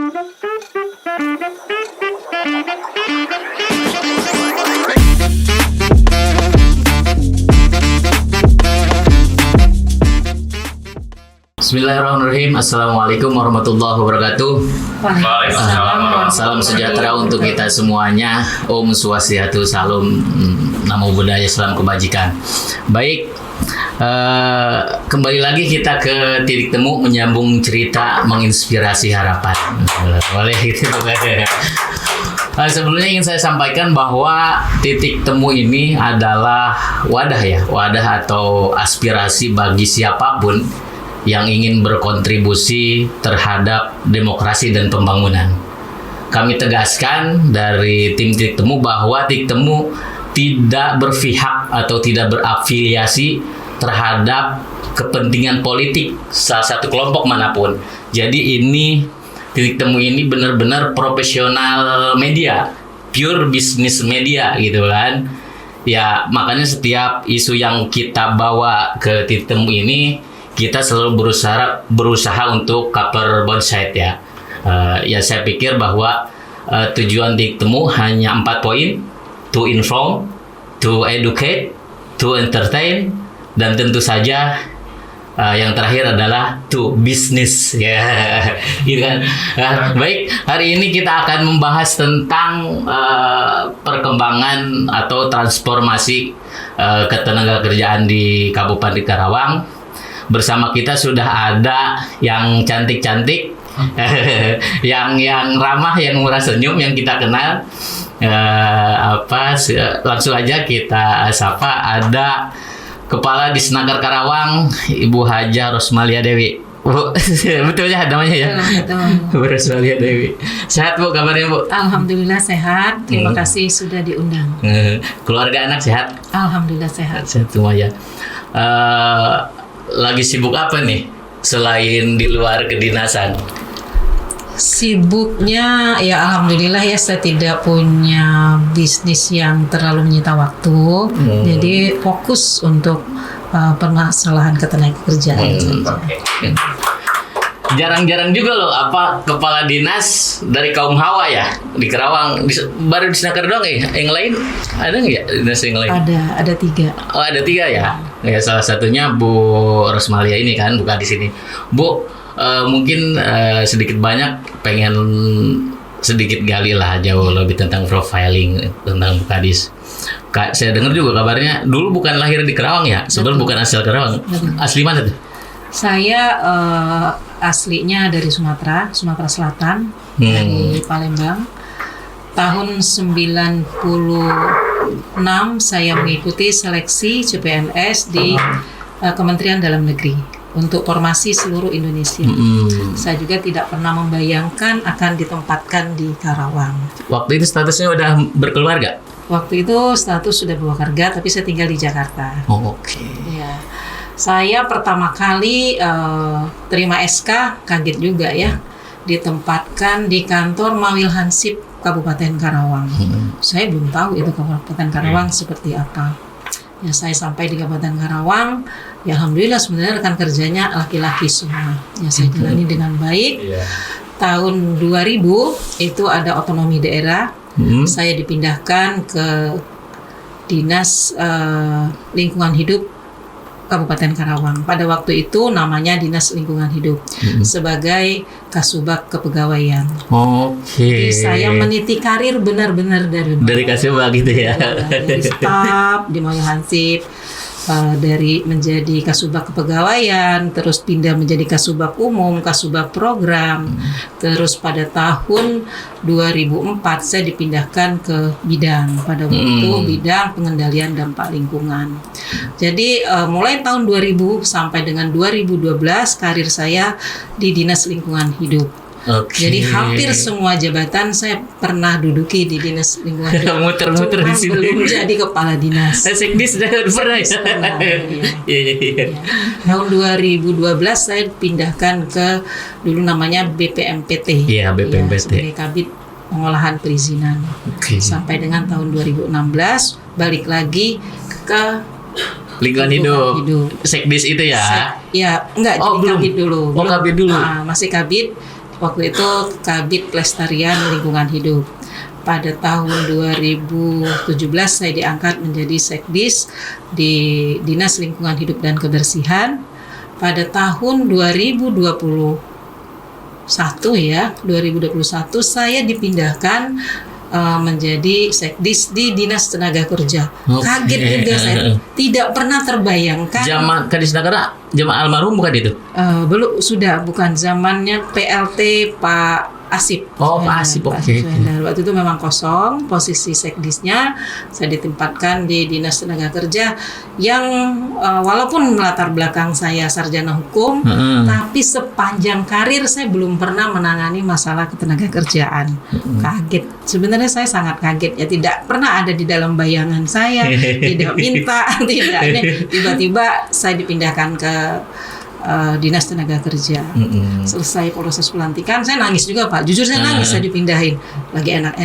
Bismillahirrahmanirrahim. Assalamualaikum warahmatullahi wabarakatuh. Salam sejahtera untuk kita semuanya. Om Swastiastu, salam, namo buddhaya, salam kebajikan. Baik, kembali lagi kita ke titik temu, menyambung cerita menginspirasi harapan. Boleh gitu. Sebelumnya ingin saya sampaikan bahwa titik temu ini adalah wadah atau aspirasi bagi siapapun yang ingin berkontribusi terhadap demokrasi dan pembangunan. Kami tegaskan dari tim titik temu bahwa titik temu tidak berpihak atau tidak berafiliasi terhadap kepentingan politik salah satu kelompok manapun. Jadi ini titik temu ini benar-benar profesional media, pure business media gitu kan. Ya makanya setiap isu yang kita bawa ke titik temu ini kita selalu berusaha untuk cover both side ya. Ya saya pikir bahwa tujuan titik temu hanya 4 poin: to inform, to educate, to entertain, dan tentu saja yang terakhir adalah to business ya. Gitu kan. Baik, hari ini kita akan membahas tentang perkembangan atau transformasi ketenagakerjaan di Kabupaten Karawang. Bersama kita sudah ada yang cantik-cantik, yang ramah, yang murah senyum, yang kita kenal. Langsung aja kita sapa. Ada Kepala Disnaker Karawang, Ibu Haja Rosmalia Dewi. Bu, betul ya namanya ya? Bu Rosmalia Dewi. Sehat Bu, kabarnya Bu? Alhamdulillah sehat. Terima kasih sudah diundang. Keluarga anak sehat? Alhamdulillah sehat. Sehat semua ya. Lagi sibuk apa nih selain di luar kedinasan? Sibuknya ya alhamdulillah ya, saya tidak punya bisnis yang terlalu menyita waktu. Jadi fokus untuk permasalahan ketenagakerjaan. Okay. Jarang-jarang juga loh kepala dinas dari kaum Hawa ya di Karawang. Baru Disnaker doang ya? Yang lain ada nggak ya dinas yang lain? Ada 3. Oh ada 3 ya? Ya salah satunya Bu Rosmalia ini kan buka di sini. Bu, mungkin sedikit banyak pengen sedikit gali lah jauh lebih tentang profiling tentang Bu Kadis. Saya dengar juga kabarnya dulu bukan lahir di Karawang ya? Sebenarnya bukan asal Karawang. Asli mana tuh? Saya aslinya dari Sumatera Selatan, dari Palembang. Tahun 96 saya mengikuti seleksi CPNS di Kementerian Dalam Negeri untuk formasi seluruh Indonesia. Saya juga tidak pernah membayangkan akan ditempatkan di Karawang. Waktu itu statusnya udah berkeluarga? Waktu itu status sudah berkeluarga, tapi saya tinggal di Jakarta. Oh, oke. Ya. Saya pertama kali terima SK, kaget juga ya, ditempatkan di kantor Mawil Hansip Kabupaten Karawang. Saya belum tahu itu Kabupaten Karawang seperti apa. Ya saya sampai di Kabupaten Karawang, ya alhamdulillah sebenarnya rekan kerjanya laki-laki semua. Ya saya jalani dengan baik. Tahun 2000 itu ada otonomi daerah. Saya dipindahkan ke Dinas Lingkungan Hidup Kabupaten Karawang. Pada waktu itu namanya Dinas Lingkungan Hidup sebagai Kasubag Kepegawaian. Oke. Jadi saya meniti karir benar-benar dari Kasubag gitu ya. Dari staf di Mawil Hansip, dari menjadi Kasubag Kepegawaian, terus pindah menjadi Kasubag Umum, Kasubag Program. Terus pada tahun 2004 saya dipindahkan ke bidang, pada waktu bidang pengendalian dampak lingkungan. Jadi mulai tahun 2000 sampai dengan 2012 karir saya di Dinas Lingkungan Hidup. Jadi hampir semua jabatan saya pernah duduki di Dinas Lingkungan Hidup. Muter-muter di sini. Belum jadi kepala dinas. Sekdis sudah pernah ya? Iya. Tahun 2012 saya pindahkan ke dulu namanya BPMPT. Iya, BPMPT. Ya, sebagai Kabid Pengolahan Perizinan. Sampai dengan tahun 2016 balik lagi ke Lingkungan hidup. Sekdis itu ya? Ya, enggak, jadi belum. Kabid dulu. Kabid dulu. Masih Kabid waktu itu Kabid Pelestarian Lingkungan Hidup. Pada tahun 2017 saya diangkat menjadi Sekdis di Dinas Lingkungan Hidup dan Kebersihan. Pada tahun 2021 saya dipindahkan menjadi Sekdis di Dinas Tenaga Kerja. Kaget juga saya, tidak pernah terbayangkan. Zaman Kadisnaker zaman almarhum bukan itu? Belum, sudah bukan zamannya PLT Pak Asip. Oh, Pak Asip, oke. Waktu itu memang kosong posisi sekdisnya. Saya ditempatkan di Dinas Tenaga Kerja yang walaupun melatar belakang saya sarjana hukum, tapi sepanjang karir saya belum pernah menangani masalah ketenaga kerjaan. Kaget. Sebenarnya saya sangat kaget ya, tidak pernah ada di dalam bayangan saya, tidak minta, tidak. Ini tiba-tiba saya dipindahkan ke Dinas Tenaga Kerja. Selesai proses pelantikan, saya nangis juga Pak. Jujur saya nangis, saya dipindahin. Lagi enak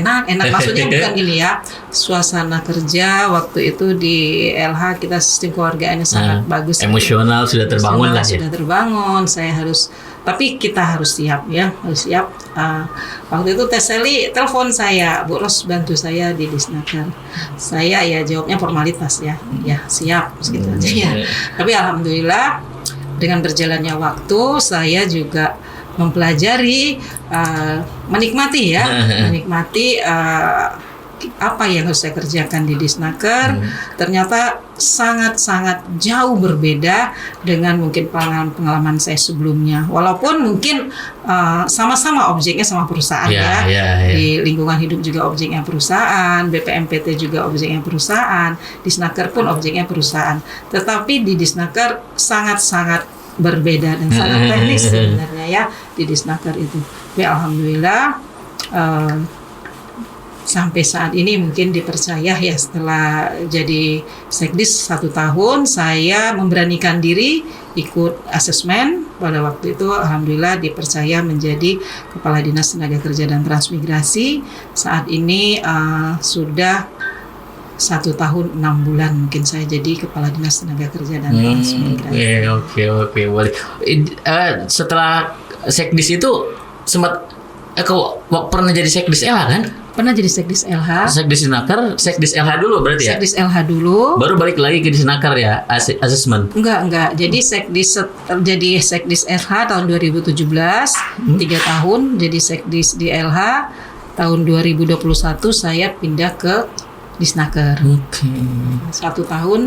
maksudnya bukan gini ya. Suasana kerja waktu itu di LH kita sistem keluargaannya sangat bagus. Emosional sudah terbangun lah ya. Sudah terbangun. Tapi kita harus siap ya, harus siap. Waktu itu Teh Seli telepon saya, Bu Ros bantu saya di Disnaker. Saya ya jawabnya formalitas ya, siap segitu aja ya. Tapi alhamdulillah dengan berjalannya waktu saya juga mempelajari, menikmati apa yang harus saya kerjakan di Disnaker. Ternyata sangat-sangat jauh berbeda dengan mungkin pengalaman saya sebelumnya. Walaupun mungkin sama-sama objeknya sama perusahaan Di lingkungan hidup juga objeknya perusahaan, BPMPT juga objeknya perusahaan, Disnaker pun objeknya perusahaan. Tetapi di Disnaker sangat-sangat berbeda dan sangat teknis sebenarnya ya di Disnaker itu. Ya alhamdulillah sampai saat ini mungkin dipercaya ya, setelah jadi Sekdis 1 tahun saya memberanikan diri ikut asesmen. Pada waktu itu alhamdulillah dipercaya menjadi Kepala Dinas Tenaga Kerja dan Transmigrasi. Saat ini sudah 1 tahun 6 bulan mungkin saya jadi Kepala Dinas Tenaga Kerja dan Transmigrasi. Oke, boleh. Setelah Sekdis itu sempat kau pernah jadi Sekdis LH kan? Pernah jadi Sekdis LH. Sekdis Disnaker, Sekdis LH dulu berarti ya? Sekdis LH dulu. Baru balik lagi ke Disnaker ya, asesmen? Enggak. Jadi Sekdis LH tahun 2017, 3 tahun jadi Sekdis di LH. Tahun 2021 saya pindah ke Disnaker. 1 tahun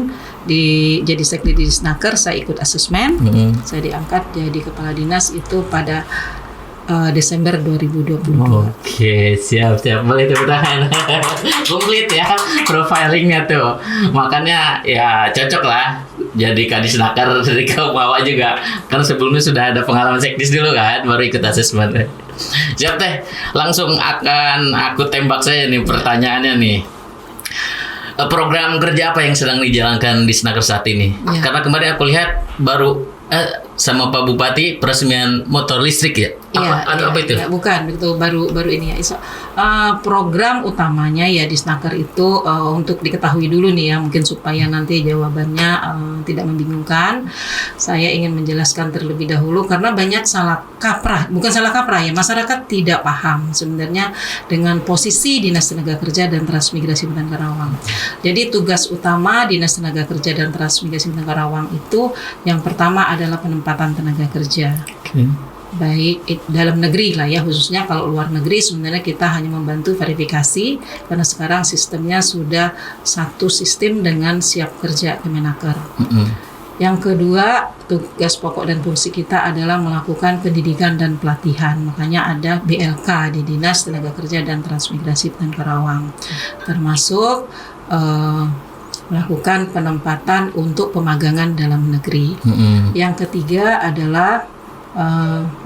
jadi Sekdis di Disnaker, saya ikut asesmen. Saya diangkat jadi Kepala Dinas itu pada Desember 2022. Oke, siap. Boleh tepuk tangan. Komplit ya profilingnya tuh. Makanya ya cocok lah jadi Kadisnaker dari kaum bawah juga. Karena sebelumnya sudah ada pengalaman Sekdis dulu kan, baru ikut asesmen. Siap Teh, langsung akan aku tembak saya nih pertanyaannya nih. Program kerja apa yang sedang dijalankan di Disnaker saat ini? Ya. Karena kemarin aku lihat baru sama Pak Bupati peresmian motor listrik ya? Apa itu? Ya, bukan, itu baru ini ya. Program utamanya ya Disnaker itu untuk diketahui dulu nih ya, mungkin supaya nanti jawabannya tidak membingungkan. Saya ingin menjelaskan terlebih dahulu karena banyak bukan salah kaprah ya, masyarakat tidak paham sebenarnya dengan posisi Dinas Tenaga Kerja dan Transmigrasi Kota Karawang. Jadi tugas utama Dinas Tenaga Kerja dan Transmigrasi Kota Karawang itu yang pertama adalah penempatan tenaga kerja. Baik dalam negeri lah ya, khususnya kalau luar negeri sebenarnya kita hanya membantu verifikasi karena sekarang sistemnya sudah satu sistem dengan Siap Kerja Kemenaker. Yang kedua, tugas pokok dan fungsi kita adalah melakukan pendidikan dan pelatihan. Makanya ada BLK di Dinas Tenaga Kerja dan Transmigrasi Kota Karawang, termasuk melakukan penempatan untuk pemagangan dalam negeri. Yang ketiga adalah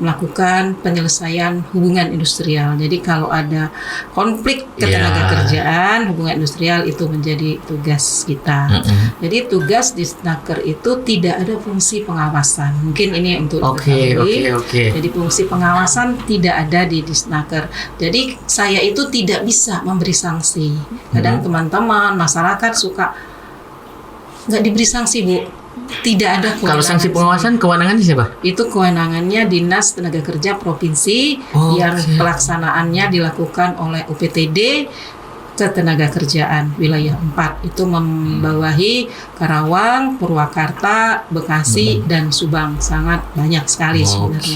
melakukan penyelesaian hubungan industrial. Jadi kalau ada konflik ketenaga kerjaan, hubungan industrial itu menjadi tugas kita. Jadi tugas di Disnaker itu tidak ada fungsi pengawasan. Mungkin ini untuk Oke. Jadi fungsi pengawasan tidak ada di Disnaker. Jadi saya itu tidak bisa memberi sanksi. Kadang teman-teman masyarakat suka nggak diberi sanksi Bu. tidak ada kewenangan. Kalau sanksi pengawasan kewenangannya siapa? Itu kewenangannya Dinas Tenaga Kerja Provinsi yang pelaksanaannya dilakukan oleh UPTD Ketenagakerjaan wilayah 4 itu membawahi Karawang, Purwakarta, Bekasi dan Subang. Sangat banyak sekali sebenarnya.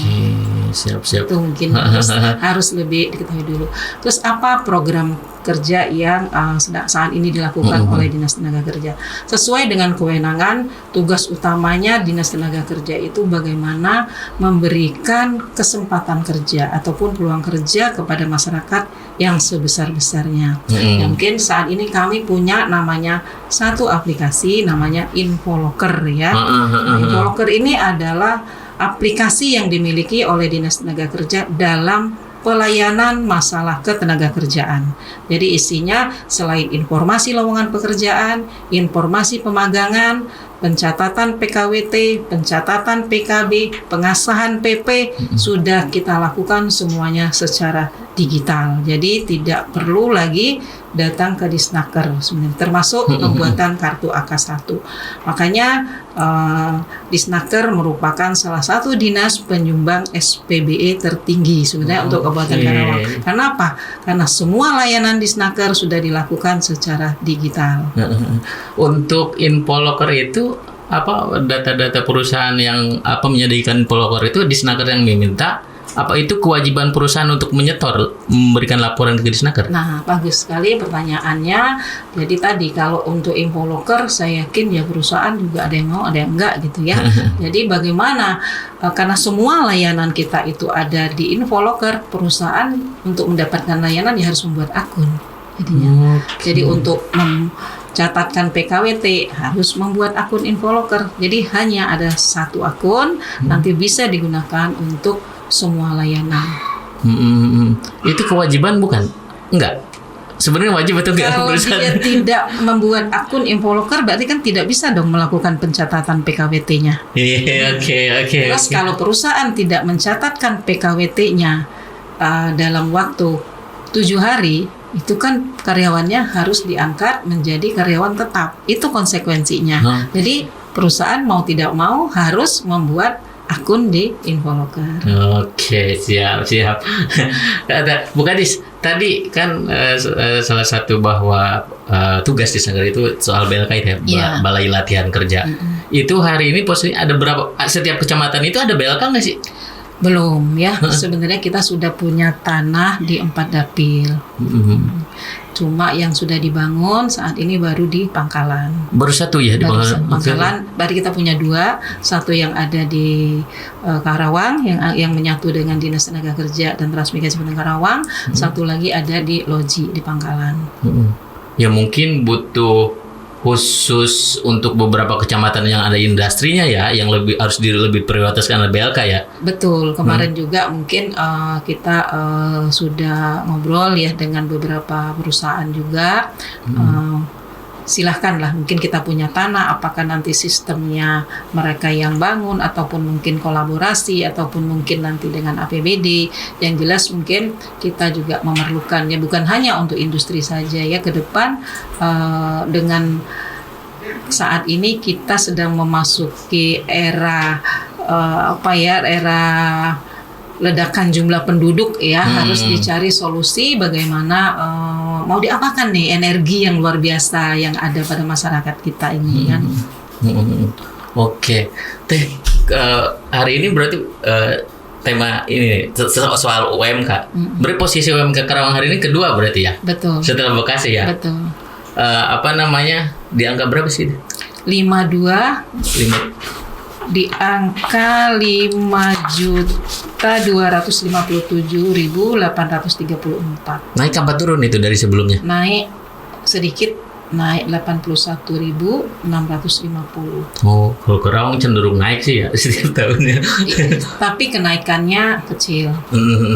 Siap. Itu mungkin harus lebih diketahui dulu. Terus apa program kerja yang saat ini dilakukan oleh Dinas Tenaga Kerja? Sesuai dengan kewenangan, tugas utamanya Dinas Tenaga Kerja itu bagaimana memberikan kesempatan kerja ataupun peluang kerja kepada masyarakat yang sebesar-besarnya. Ya, mungkin saat ini kami punya namanya satu aplikasi namanya Infoloker ya. Infoloker ini adalah aplikasi yang dimiliki oleh Dinas Tenaga Kerja dalam pelayanan masalah ketenagakerjaan. Jadi isinya selain informasi lowongan pekerjaan, informasi pemagangan, pencatatan PKWT, pencatatan PKB, pengasahan PP, sudah kita lakukan semuanya secara digital. Jadi tidak perlu lagi datang ke Disnaker sebenarnya, termasuk pembuatan kartu AK1. Makanya Disnaker merupakan salah satu dinas penyumbang SPBE tertinggi sebenarnya untuk Kabupaten Karawang. Karena apa? Karena semua layanan Disnaker sudah dilakukan secara digital. Untuk Infoloker itu apa data-data perusahaan yang menyediakan Infoloker itu Disnaker yang meminta? Apa itu kewajiban perusahaan untuk menyetor, memberikan laporan ke Disnaker? Nah, bagus sekali pertanyaannya. Jadi tadi kalau untuk Infoloker, saya yakin ya perusahaan juga ada yang mau, ada yang enggak gitu ya. Jadi bagaimana? Karena semua layanan kita itu ada di Infoloker, perusahaan untuk mendapatkan layanan ya harus membuat akun. Jadinya. Jadi untuk mencatatkan PKWT harus membuat akun Infoloker. Jadi hanya ada satu akun, nanti bisa digunakan untuk semua layanan. Itu kewajiban bukan? Enggak. Sebenarnya wajib atau enggak? Kalau dia tidak membuat akun Infoloker berarti kan tidak bisa dong melakukan pencatatan PKWT-nya. Oke. Terus kalau perusahaan tidak mencatatkan PKWT-nya dalam waktu 7 hari, itu kan karyawannya harus diangkat menjadi karyawan tetap. Itu konsekuensinya. Jadi perusahaan mau tidak mau harus membuat akun di Infoloker. Oke, siap. Bu Kadis, tadi kan salah satu bahwa tugas di Disnaker itu soal BLK ya, Balai Latihan Kerja. Itu hari ini posisinya ada berapa? Setiap kecamatan itu ada BLK nggak sih? Belum ya. Sebenarnya kita sudah punya tanah di 4 dapil. Cuma yang sudah dibangun saat ini baru di Pangkalan. Baru satu ya di Pangkalan. Baru kita punya 2. Satu yang ada di Karawang yang menyatu dengan Dinas Tenaga Kerja dan Transmigrasi Kabupaten Karawang. Satu lagi ada di Loji di Pangkalan. Ya mungkin butuh khusus untuk beberapa kecamatan yang ada industrinya ya, yang harus lebih prioritaskan BLK ya. Betul. Kemarin juga mungkin kita sudah ngobrol ya dengan beberapa perusahaan juga. Silahkanlah, mungkin kita punya tanah, apakah nanti sistemnya mereka yang bangun ataupun mungkin kolaborasi ataupun mungkin nanti dengan APBD. Yang jelas mungkin kita juga memerlukannya bukan hanya untuk industri saja ya, ke depan dengan saat ini kita sedang memasuki era era ledakan jumlah penduduk ya, harus dicari solusi bagaimana mau diapakan nih energi yang luar biasa yang ada pada masyarakat kita ini kan. Oke. Hari ini berarti tema ini soal UMK. Berarti posisi UMK Karawang hari ini kedua berarti ya? Betul. Setelah Bekasi ya? Betul. Di angka berapa sih? 52 di angka 5.257.834. Naik apa turun itu dari sebelumnya? Naik sedikit, naik 81.650. Oh, kalau Karawang cenderung naik sih ya setiap tahunnya. Tapi kenaikannya kecil.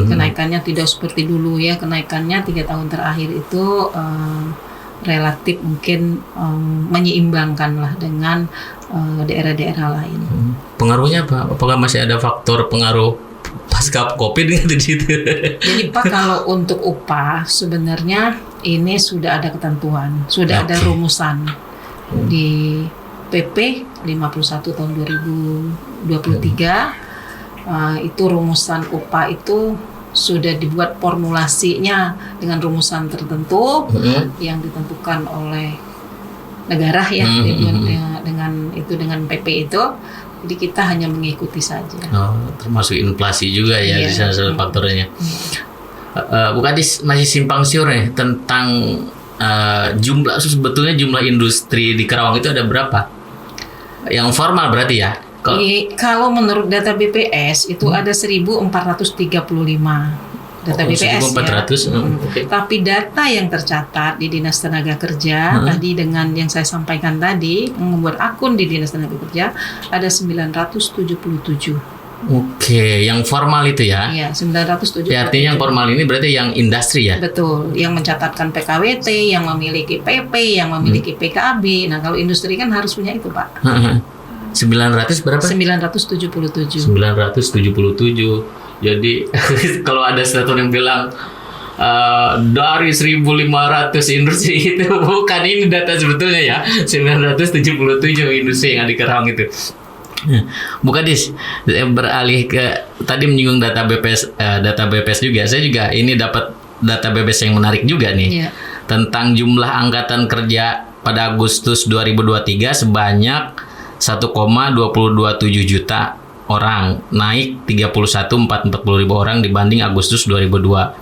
Kenaikannya tidak seperti dulu ya. Kenaikannya 3 tahun terakhir itu relatif mungkin menyeimbangkan lah dengan daerah-daerah lain. Pengaruhnya apa? Apakah masih ada faktor pengaruh pasca COVID di situ? Jadi Pak, kalau untuk upah sebenarnya ini sudah ada ketentuan, sudah ada rumusan di PP 51 tahun 2023. Itu rumusan upah itu sudah dibuat formulasinya dengan rumusan tertentu yang ditentukan oleh negara ya, dengan PP itu. Jadi kita hanya mengikuti saja. Termasuk inflasi juga ya, di salah satu faktornya. Bu Kadis masih simpang siur nih tentang sebetulnya jumlah industri di Karawang itu ada berapa? Yang formal berarti ya? Kalau menurut data BPS itu ada 1.435 data BPS 1.400 ya. Tapi data yang tercatat di Dinas Tenaga Kerja tadi dengan yang saya sampaikan tadi, membuat akun di Dinas Tenaga Kerja ada 977. Oke, yang formal itu ya? Iya, 977. Ya, artinya yang formal ini berarti yang industri ya? Betul, yang mencatatkan PKWT, yang memiliki PP, yang memiliki PKB. Nah, kalau industri kan harus punya itu, Pak. 900 berapa? 977. 977. Jadi kalau ada satu yang bilang dari 1.500 industri itu bukan ini data sebetulnya ya, 977 industri yang ada di Karawang itu. Bu Kadis, beralih ke tadi menyinggung data BPS juga. Saya juga ini dapat data BPS yang menarik juga nih. Tentang jumlah angkatan kerja pada Agustus 2023 sebanyak 1,227 juta orang, naik 31,440 ribu orang dibanding Agustus 2002.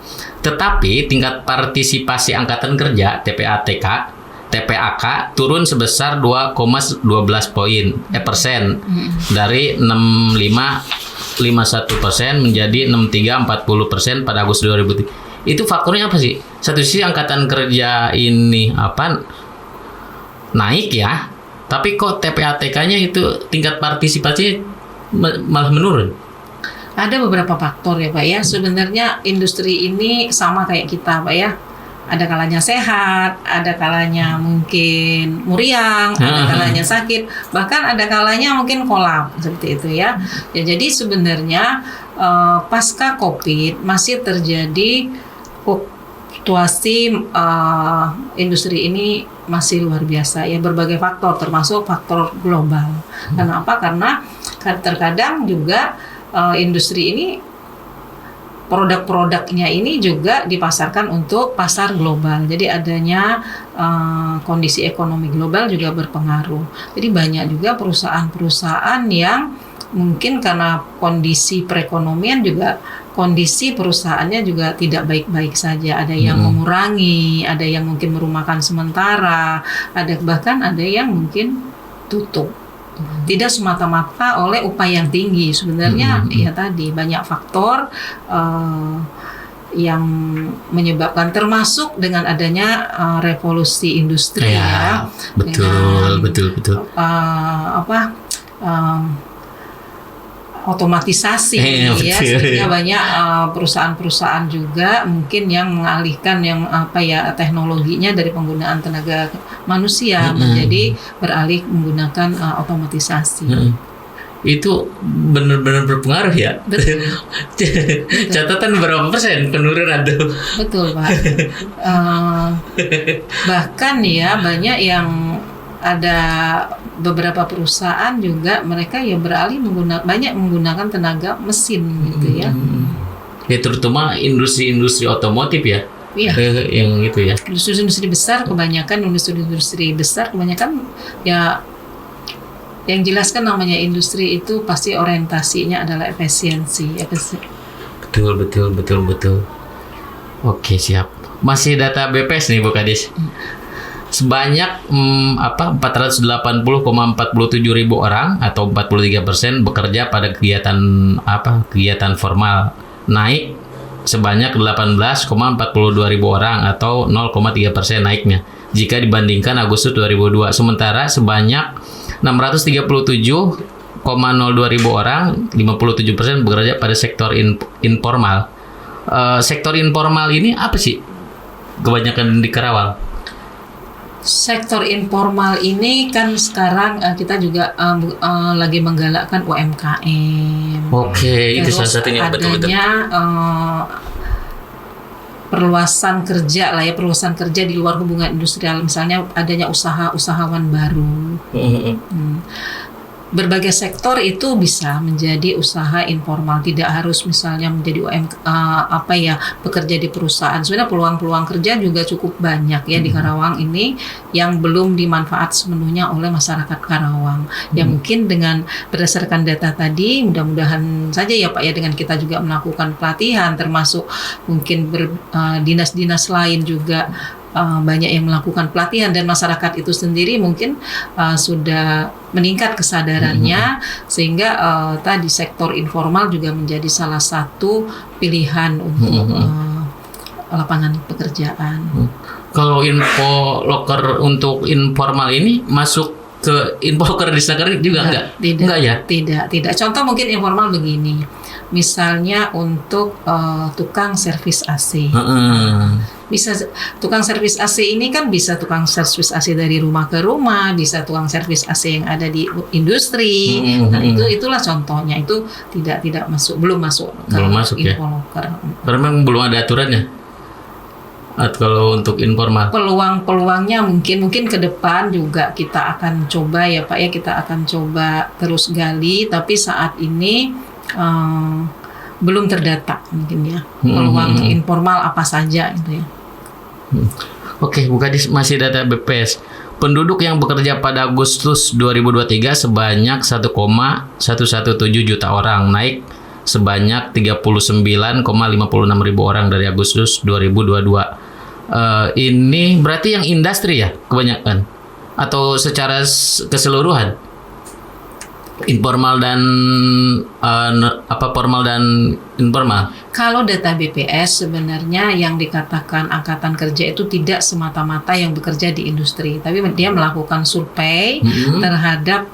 Tetapi tingkat partisipasi angkatan kerja TPAK turun sebesar 2,12 persen dari 65,51% menjadi 63,40% pada Agustus 2003. Itu faktornya apa sih? Satu sisi angkatan kerja ini naik ya, tapi kok TPATK-nya itu tingkat partisipasi malah menurun. Ada beberapa faktor ya Pak ya. Sebenarnya industri ini sama kayak kita Pak ya. Ada kalanya sehat, ada kalanya mungkin muriang, ada kalanya sakit, bahkan ada kalanya mungkin kolap seperti itu ya. Ya jadi sebenarnya pasca COVID masih terjadi fluktuasi industri ini masih luar biasa ya, berbagai faktor termasuk faktor global. Kenapa? Karena terkadang juga industri ini produk-produknya ini juga dipasarkan untuk pasar global. Jadi adanya kondisi ekonomi global juga berpengaruh. Jadi banyak juga perusahaan-perusahaan yang mungkin karena kondisi perekonomian juga kondisi perusahaannya juga tidak baik-baik saja. Ada yang mengurangi, ada yang mungkin merumahkan sementara, bahkan ada yang mungkin tutup. Tidak semata-mata oleh upah yang tinggi. Sebenarnya ya tadi banyak faktor yang menyebabkan, termasuk dengan adanya revolusi industri ya. Betul. Otomatisasi ya, sehingga banyak perusahaan-perusahaan juga mungkin yang mengalihkan teknologinya dari penggunaan tenaga manusia menjadi beralih menggunakan otomatisasi. Itu benar-benar berpengaruh ya. Betul. Catatan berapa persen penurunan tuh? Betul Pak. Bahkan ya banyak yang ada beberapa perusahaan juga mereka ya beralih banyak menggunakan tenaga mesin gitu ya. Ya terutama industri-industri otomotif ya. Iya. Yang itu ya. Industri-industri besar kebanyakan ya yang jelaskan namanya industri itu pasti orientasinya adalah efisiensi. Betul. Oke, siap. Masih data BPS nih Bu Kadis. Sebanyak 480,47 ribu orang atau 43% bekerja pada kegiatan formal, naik sebanyak 18,42 ribu orang atau 0,3% naiknya jika dibandingkan Agustus 2002. Sementara sebanyak 637,02 ribu orang, 57% bekerja pada sektor informal. Sektor informal ini apa sih kebanyakan di Karawang? Sektor informal ini kan sekarang kita juga lagi menggalakkan UMKM. Oke, itu salah satunya betul-betul. Adanya perluasan kerja lah ya, perluasan kerja di luar hubungan industrial, misalnya adanya usahawan baru. Berbagai sektor itu bisa menjadi usaha informal, tidak harus misalnya menjadi bekerja di perusahaan. Sebenarnya peluang-peluang kerja juga cukup banyak ya di Karawang ini yang belum dimanfaat sepenuhnya oleh masyarakat Karawang. Ya mungkin dengan berdasarkan data tadi, mudah-mudahan saja ya Pak ya, dengan kita juga melakukan pelatihan, termasuk mungkin dinas-dinas lain juga banyak yang melakukan pelatihan, dan masyarakat itu sendiri mungkin sudah meningkat kesadarannya, sehingga tadi sektor informal juga menjadi salah satu pilihan untuk lapangan pekerjaan. Kalau info loker untuk informal ini masuk ke info loker di Snaker juga enggak? Enggak ya? Tidak. Contoh mungkin informal begini. Misalnya untuk tukang servis AC. Bisa tukang servis AC ini kan bisa tukang servis AC dari rumah ke rumah, bisa tukang servis AC yang ada di industri. Nah, itulah contohnya. Itu belum masuk ke info loker. Karena memang belum ada aturannya. Atau kalau untuk informal, peluang-peluangnya mungkin ke depan juga kita akan coba ya Pak ya, kita akan coba terus gali, tapi saat ini belum terdata mungkin ya peluang informal apa saja gitu ya. Oke, Bu Kadis, masih data BPS. Penduduk yang bekerja pada Agustus 2023 sebanyak 1,117 juta orang, naik sebanyak 39,56 ribu orang dari Agustus 2022. Ini berarti yang industri ya kebanyakan, atau secara keseluruhan? Informal dan formal dan informal. Kalau data BPS sebenarnya yang dikatakan angkatan kerja itu tidak semata-mata yang bekerja di industri, tapi dia melakukan survei terhadap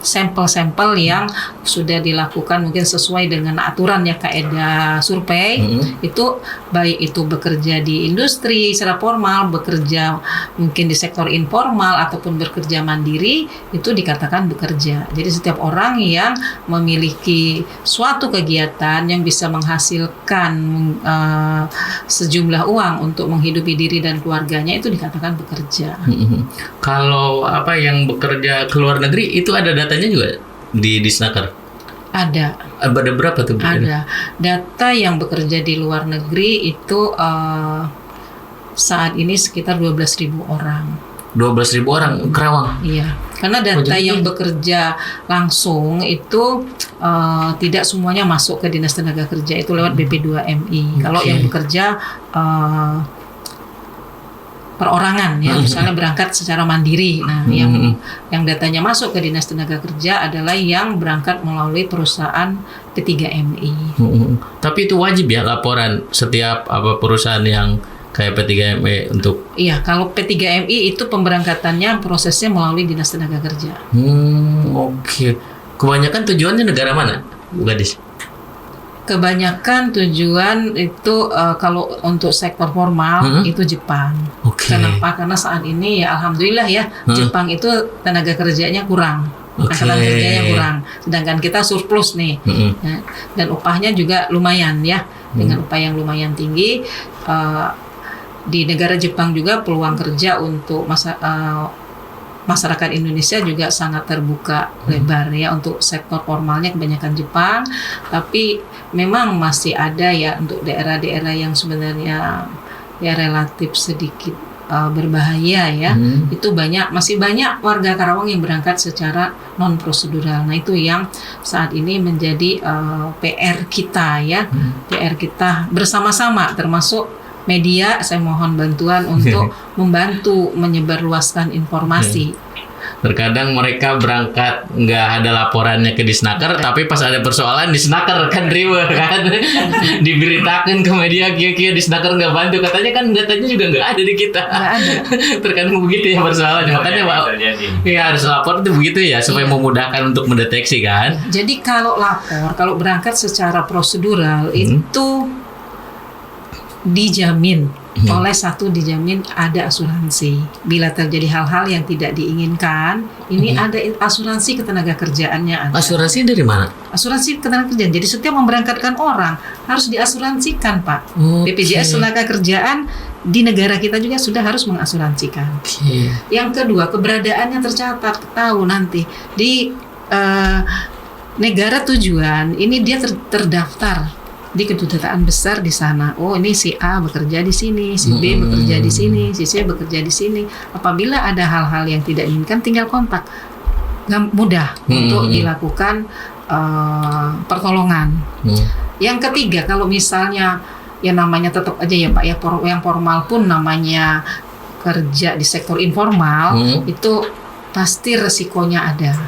sampel-sampel yang sudah dilakukan mungkin sesuai dengan aturan ya, kaidah survei. Itu baik itu bekerja di industri secara formal, bekerja mungkin di sektor informal ataupun bekerja mandiri, itu dikatakan bekerja. Jadi setiap orang yang memiliki suatu kegiatan yang bisa menghasilkan sejumlah uang untuk menghidupi diri dan keluarganya, itu dikatakan bekerja. Kalau yang bekerja ke luar negeri itu ada datanya juga di Snaker? Ada berapa tuh? Ada data yang bekerja di luar negeri itu saat ini sekitar 12.000 orang. 12.000 orang Karawang? Iya, karena data yang bekerja langsung itu tidak semuanya masuk ke Dinas Tenaga Kerja, itu lewat BP2MI. Kalau yang bekerja perorangan ya, misalnya berangkat secara mandiri. Nah, yang datanya masuk ke Dinas Tenaga Kerja adalah yang berangkat melalui perusahaan P3MI. Tapi itu wajib ya laporan setiap perusahaan yang kayak P3MI untuk? Iya, kalau P3MI itu pemberangkatannya prosesnya melalui Dinas Tenaga Kerja. Oke. Kebanyakan tujuannya negara mana, Bu Kadis? Kebanyakan tujuan itu kalau untuk sektor formal itu Jepang. Kenapa? Karena saat ini ya alhamdulillah ya, Jepang itu tenaga kerjanya kurang. Angkatan kerjanya kurang. Sedangkan kita surplus nih. Dan upahnya juga lumayan ya. Dengan upah yang lumayan tinggi. Di negara Jepang juga peluang kerja untuk masyarakat Indonesia juga sangat terbuka lebar ya, untuk sektor formalnya kebanyakan Jepang, tapi memang masih ada ya untuk daerah-daerah yang sebenarnya ya relatif sedikit berbahaya ya. Itu masih banyak warga Karawang yang berangkat secara non prosedural. Nah, itu yang saat ini menjadi PR kita ya. PR kita bersama-sama, termasuk media. Saya mohon bantuan untuk membantu menyebarluaskan informasi. Terkadang mereka berangkat nggak ada laporannya ke Disnaker, tapi pas ada persoalan Disnaker kan riweuh kan, diberitakan ke media kia-kia Disnaker nggak bantu, katanya kan datanya juga nggak ada di kita. Nggak ada. Terkadang begitu ya persoalannya, makanya harus lapor itu begitu ya, supaya memudahkan untuk mendeteksi kan. Jadi kalau berangkat secara prosedural itu dijamin oleh satu dijamin ada asuransi. Bila terjadi hal-hal yang tidak diinginkan, ini ada asuransi ketenagakerjaannya. Ada. Asuransi dari mana? Asuransi ketenagakerjaan. Jadi setiap memberangkatkan orang harus diasuransikan, Pak. BPJS Ketenagakerjaan di negara kita juga sudah harus mengasuransikan. Yang kedua, keberadaannya tercatat, tahu nanti di negara tujuan ini dia terdaftar di kedutaan besar di sana. Oh, ini si A bekerja di sini, si B bekerja di sini, si C bekerja di sini. Apabila ada hal-hal yang tidak diinginkan, tinggal kontak. Mudah untuk dilakukan pertolongan. Yang ketiga, kalau misalnya ya namanya tetap aja ya Pak ya, yang formal pun namanya kerja di sektor informal, itu pasti resikonya ada.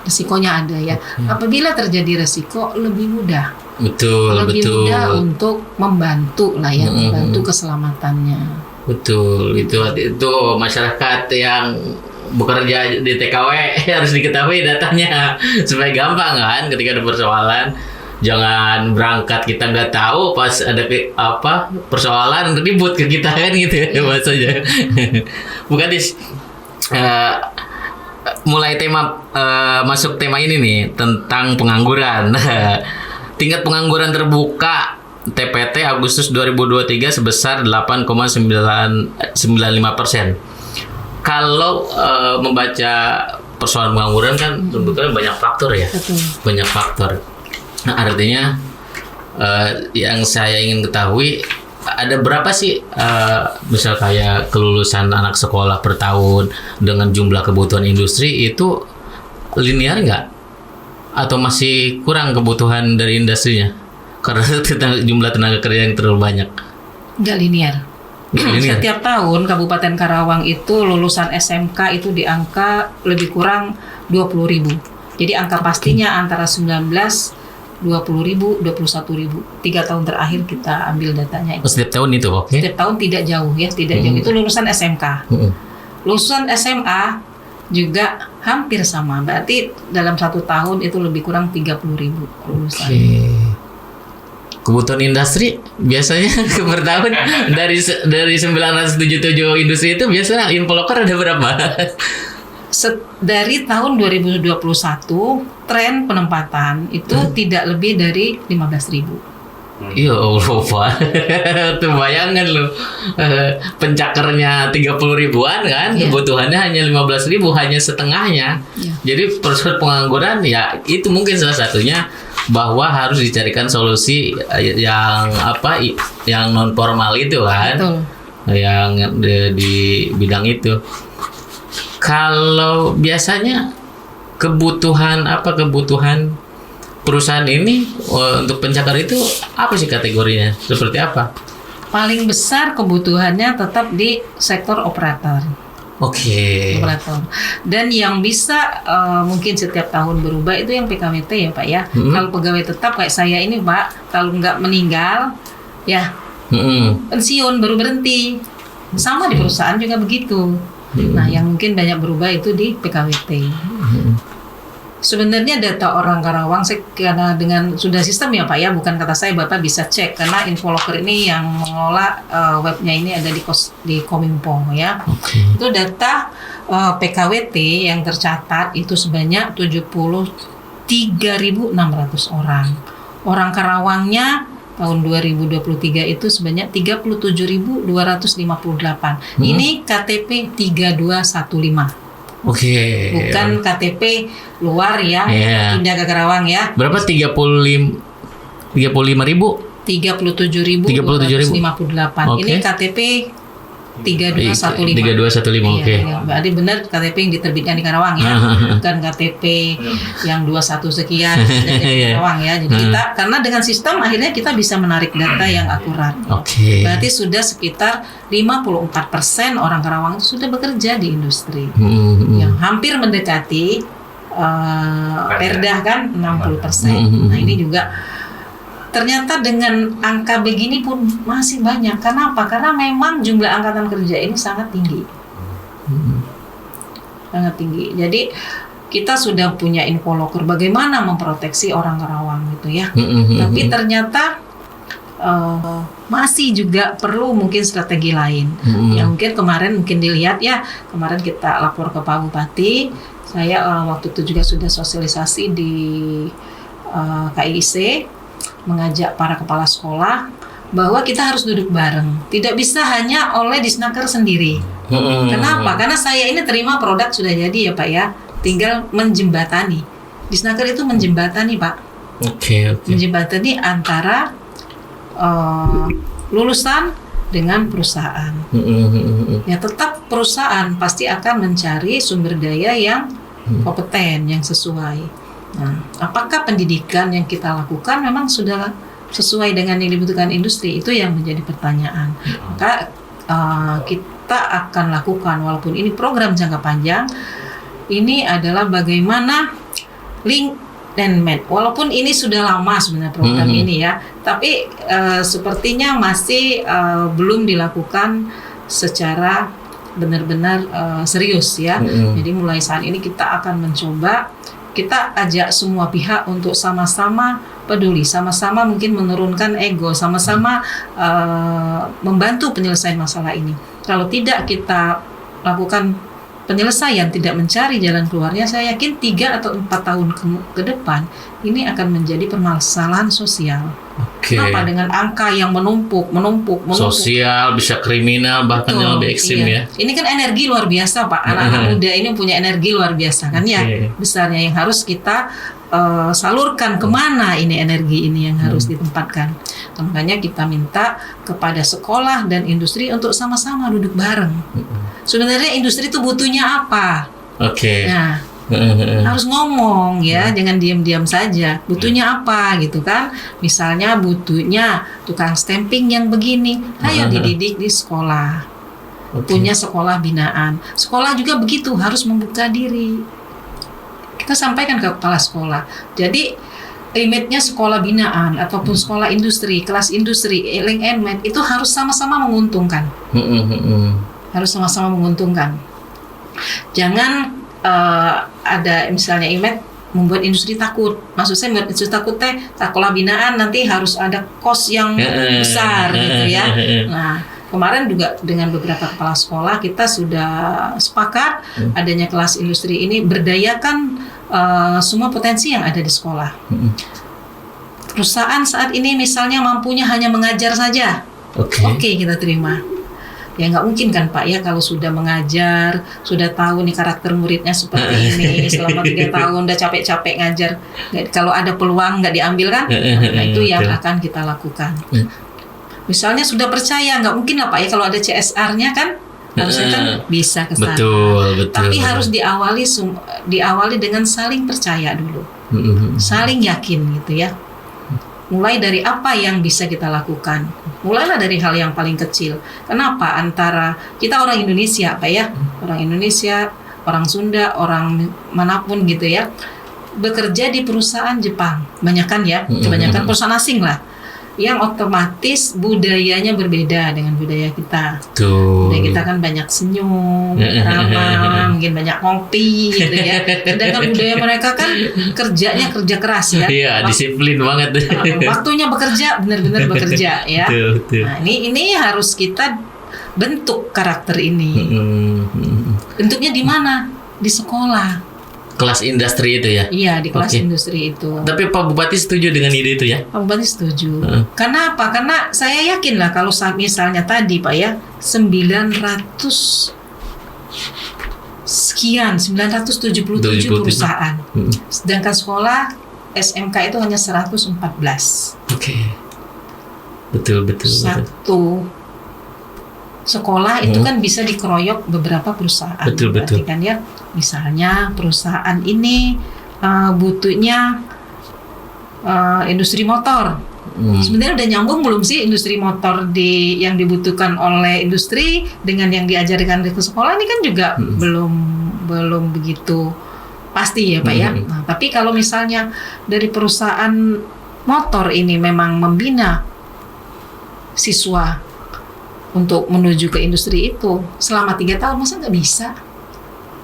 Resikonya ada ya. Apabila terjadi resiko, lebih mudah. Lebih mudah untuk membantu lah ya, membantu keselamatannya. Betul, itu masyarakat yang bekerja di TKW harus diketahui datanya supaya gampang kan ketika ada persoalan. Jangan berangkat kita nggak tahu, pas ada persoalan ribut ke kita kan gitu ya bahasanya. Bukan mulai masuk tema ini nih tentang pengangguran. Tingkat pengangguran terbuka TPT Agustus 2023 sebesar 8,95%. Kalau membaca persoalan pengangguran kan sebetulnya banyak faktor ya. Betul. Banyak faktor. Nah, artinya yang saya ingin ketahui, ada berapa sih misal kayak kelulusan anak sekolah per tahun dengan jumlah kebutuhan industri itu linear nggak? Atau masih kurang kebutuhan dari industrinya karena jumlah tenaga kerja yang terlalu banyak? Nggak linear. Setiap tahun Kabupaten Karawang itu lulusan SMK itu di angka lebih kurang 20.000. Jadi angka pastinya antara 19, 20.000, 21.000. 3 tahun terakhir kita ambil datanya itu. Setiap tahun itu, oke? Setiap tahun tidak jauh ya, tidak jauh. Itu lulusan SMK. Lulusan SMA juga hampir sama. Berarti dalam 1 tahun itu lebih kurang 30.000 lulusan. Kebutuhan industri biasanya per tahun dari 977 industri itu biasanya infoloker ada berapa? Dari tahun 2021 tren penempatan itu tidak lebih dari 15.000. Ya Allah Pak. Tuh bayangan lu, pencakernya 30 ribuan kan, kebutuhannya hanya 15.000, hanya setengahnya. Jadi persoalan pengangguran ya itu mungkin salah satunya, bahwa harus dicarikan solusi yang yang non formal itu kan. Betul. Yang di bidang itu. Kalau biasanya kebutuhan perusahaan ini untuk pencakar itu apa sih kategorinya? Seperti apa? Paling besar kebutuhannya tetap di sektor operator. Oke. Operator. Dan yang bisa mungkin setiap tahun berubah itu yang PKWT ya Pak ya. Kalau pegawai tetap kayak saya ini Pak, kalau nggak meninggal ya pensiun baru berhenti. Sama di perusahaan juga begitu. Nah, yang mungkin banyak berubah itu di PKWT. Sebenarnya data orang Karawang, karena dengan sudah sistem ya Pak ya, bukan kata saya, Bapak bisa cek karena Infoloker ini yang mengelola webnya ini ada di Kominfo ya. Itu data PKWT yang tercatat itu sebanyak 73.600 orang. Orang Karawangnya tahun 2023 itu sebanyak 37.258. Ini KTP 3215. Bukan KTP luar ya, pindah ke Karawang ya. Berapa? 35.000? 37.258. Ini KTP 3215. Berarti benar KTP yang diterbitkan di Karawang ya, bukan KTP yang 21 sekian dari Karawang ya. Jadi kita, karena dengan sistem akhirnya kita bisa menarik data yang akurat. Berarti sudah sekitar 54% orang Karawang itu sudah bekerja di industri, yang hampir mendekati Perda kan 60%. Nah ini juga ternyata dengan angka begini pun masih banyak. Kenapa? Karena memang jumlah angkatan kerja ini sangat tinggi. Sangat tinggi. Jadi kita sudah punya Infoloker bagaimana memproteksi orang Karawang gitu ya. Tapi ternyata masih juga perlu mungkin strategi lain. Ya mungkin kemarin dilihat ya, kemarin kita lapor ke Pak Bupati, saya waktu itu juga sudah sosialisasi di KIIC, mengajak para kepala sekolah bahwa kita harus duduk bareng, tidak bisa hanya oleh Disnaker sendiri. Kenapa? Karena saya ini terima produk sudah jadi ya Pak ya, tinggal menjembatani. Disnaker itu menjembatani Pak. Oke. Menjembatani antara lulusan dengan perusahaan. Ya tetap perusahaan pasti akan mencari sumber daya yang kompeten, yang sesuai. Nah, apakah pendidikan yang kita lakukan memang sudah sesuai dengan yang dibutuhkan industri? Itu yang menjadi pertanyaan. Maka kita akan lakukan, walaupun ini program jangka panjang, ini adalah bagaimana link dan match. Walaupun ini sudah lama sebenarnya program ini ya, tapi sepertinya masih belum dilakukan secara benar-benar serius ya. Jadi mulai saat ini kita akan mencoba, kita ajak semua pihak untuk sama-sama peduli, sama-sama mungkin menurunkan ego, sama-sama membantu penyelesaian masalah ini. Kalau tidak kita lakukan penyelesaian, tidak mencari jalan keluarnya, saya yakin 3 atau 4 tahun ke depan ini akan menjadi permasalahan sosial. Kenapa? Dengan angka yang menumpuk. Sosial, bisa kriminal, bahkan yang lebih ekstrim ya. Ini kan energi luar biasa Pak. Anak-anak muda ini punya energi luar biasa kan ya. Besarnya yang harus kita salurkan kemana ini energi ini yang harus ditempatkan. Makanya kita minta kepada sekolah dan industri untuk sama-sama duduk bareng. Sebenarnya industri itu butuhnya apa? Nah, harus ngomong ya, jangan diam-diam saja. Butuhnya apa gitu kan? Misalnya butuhnya tukang stamping yang begini, ayo dididik di sekolah. Punya sekolah binaan. Sekolah juga begitu, harus membuka diri. Kita sampaikan ke kepala sekolah. Jadi image-nya sekolah binaan ataupun sekolah industri, kelas industri, link and match itu harus sama-sama menguntungkan. Harus sama-sama menguntungkan. Jangan ada misalnya image membuat industri takut. Maksud saya membuat industri takut sekolah binaan nanti harus ada cost yang besar gitu ya. Nah, kemarin juga dengan beberapa kepala sekolah kita sudah sepakat adanya kelas industri ini berdayakan semua potensi yang ada di sekolah. Perusahaan saat ini misalnya mampunya hanya mengajar saja. Oke, kita terima. Ya nggak mungkin kan Pak ya, kalau sudah mengajar, sudah tahu nih karakter muridnya seperti ini, selama 3 tahun udah capek-capek ngajar, kalau ada peluang nggak diambil kan? Nah itu yang akan kita lakukan. Misalnya sudah percaya, nggak mungkin lah Pak ya kalau ada CSR-nya kan, harusnya kan bisa ke sana. Betul. Tapi harus diawali dengan saling percaya dulu, saling yakin gitu ya. Mulai dari apa yang bisa kita lakukan. Mulailah dari hal yang paling kecil. Kenapa? Antara kita orang Indonesia, Pak ya, orang Indonesia, orang Sunda, orang manapun gitu ya, bekerja di perusahaan Jepang, kebanyakan perusahaan asing lah, yang otomatis budayanya berbeda dengan budaya kita. Budaya kita kan banyak senyum, ramah, mungkin banyak ngopi gitu ya. Sedangkan budaya mereka kan kerjanya kerja keras ya. Iya, disiplin banget. Waktunya bekerja, benar-benar bekerja ya. Nah, ini harus kita bentuk karakter ini. Bentuknya di mana? Di sekolah. Kelas industri itu ya? Iya, di kelas industri itu. Tapi Pak Bupati setuju dengan ide itu ya? Pak Bupati setuju. Karena apa? Karena saya yakin lah kalau misalnya tadi Pak ya, 977 perusahaan. Sedangkan sekolah SMK itu hanya 114. Betul. Satu sekolah itu kan bisa dikeroyok beberapa perusahaan. Betul. Kan ya, misalnya perusahaan ini butuhnya industri motor. Sebenarnya udah nyambung belum sih industri motor yang dibutuhkan oleh industri dengan yang diajarkan di sekolah ini kan juga belum begitu pasti ya Pak ya. Nah, tapi kalau misalnya dari perusahaan motor ini memang membina siswa untuk menuju ke industri itu selama 3 tahun, masa nggak bisa?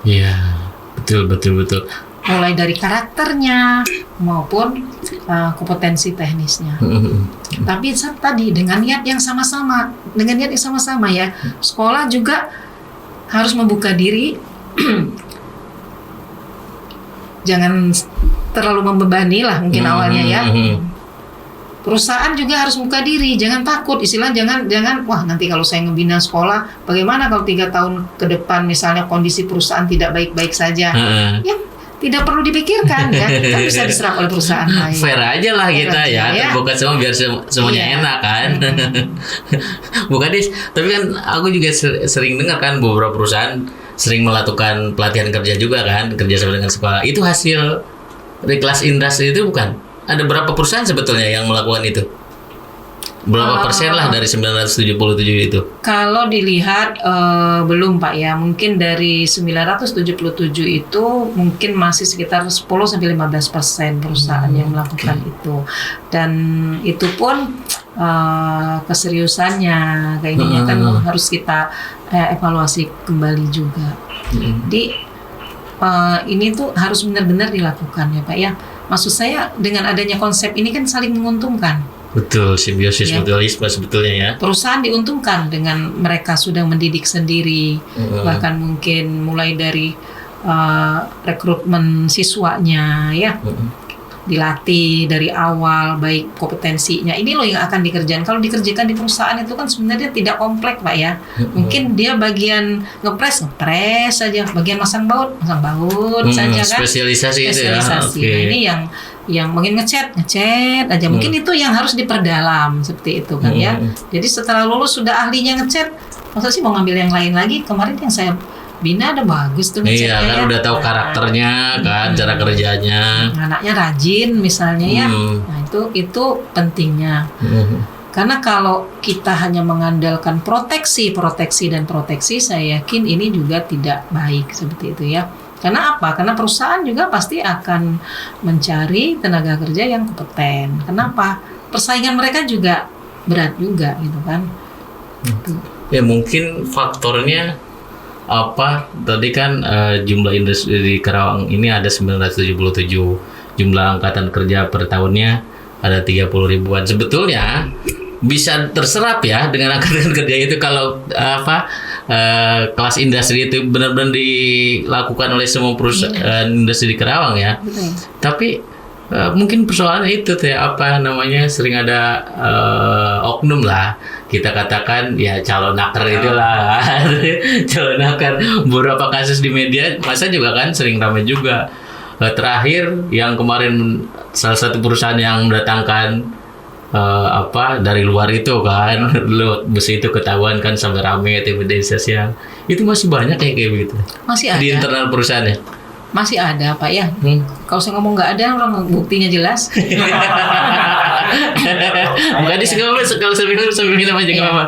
Iya, betul. Mulai dari karakternya, maupun kompetensi teknisnya. Tapi tadi dengan niat yang sama-sama ya, sekolah juga harus membuka diri, jangan terlalu membebani lah mungkin awalnya ya. Perusahaan juga harus buka diri, jangan takut, istilah jangan wah nanti kalau saya ngebina sekolah, bagaimana kalau 3 tahun ke depan misalnya kondisi perusahaan tidak baik-baik saja, ya tidak perlu dipikirkan ya, kan bisa diserap oleh perusahaan lain. Fair aja lah kita ya, terbuka semua biar semuanya enak kan. Bukan Dis, tapi kan aku juga sering dengar kan beberapa perusahaan sering melakukan pelatihan kerja juga kan, kerja sama dengan sekolah. Itu hasil dari kelas industri itu bukan? Ada berapa perusahaan sebetulnya yang melakukan itu? Berapa persen lah dari 977 itu? Kalau dilihat belum Pak ya, mungkin dari 977 itu mungkin masih sekitar 10-15% perusahaan yang melakukan itu. Dan itu pun keseriusannya kayaknya kan harus kita evaluasi kembali juga. Jadi ini tuh harus benar-benar dilakukan ya Pak ya. Maksud saya dengan adanya konsep ini kan saling menguntungkan. Betul, simbiosis mutualisme sebetulnya ya. Perusahaan diuntungkan dengan mereka sudah mendidik sendiri, bahkan mungkin mulai dari rekrutmen siswanya ya, dilatih dari awal baik kompetensinya. Ini loh yang akan dikerjakan. Kalau dikerjakan di perusahaan itu kan sebenarnya tidak kompleks Pak ya. Mungkin dia bagian ngepres saja, bagian masang baut saja kan. Spesialisasi itu ya. Nah, ini yang mungkin ngecat aja. Mungkin itu yang harus diperdalam seperti itu kan ya. Jadi setelah lulus sudah ahlinya ngecat, maksudnya sih mau ngambil yang lain lagi. Kemarin yang saya bina ada bagus tuh ngecatnya. Iya kan ya. Udah tahu karakternya kan, cara kerjanya. Anaknya rajin misalnya ya. Nah itu pentingnya. Karena kalau kita hanya mengandalkan proteksi, saya yakin ini juga tidak baik seperti itu ya. Karena apa? Karena perusahaan juga pasti akan mencari tenaga kerja yang kompeten. Kenapa? Persaingan mereka juga berat juga gitu kan. Ya mungkin faktornya apa? Tadi kan jumlah industri di Karawang ini ada 977, jumlah angkatan kerja per tahunnya ada 30 ribuan. Sebetulnya bisa terserap ya dengan angkatan kerja itu kalau kelas industri itu benar-benar dilakukan oleh semua perusahaan industri di Karawang ya. Betul. Tapi mungkin persoalannya itu sering ada oknum lah, kita katakan ya calon naker itulah. Calon naker, beberapa kasus di media masa juga kan sering ramai juga. Terakhir yang kemarin salah satu perusahaan yang mendatangkan dari luar itu kan, bus itu ketahuan kan sampai rame di media sosial. Itu masih banyak kayak begitu. Masih ada. Di internal perusahaannya. Masih ada Pak ya. Kalau saya ngomong nggak ada, orang buktinya jelas. Bukan di sini kalau sambil minum aja nggak apa-apa.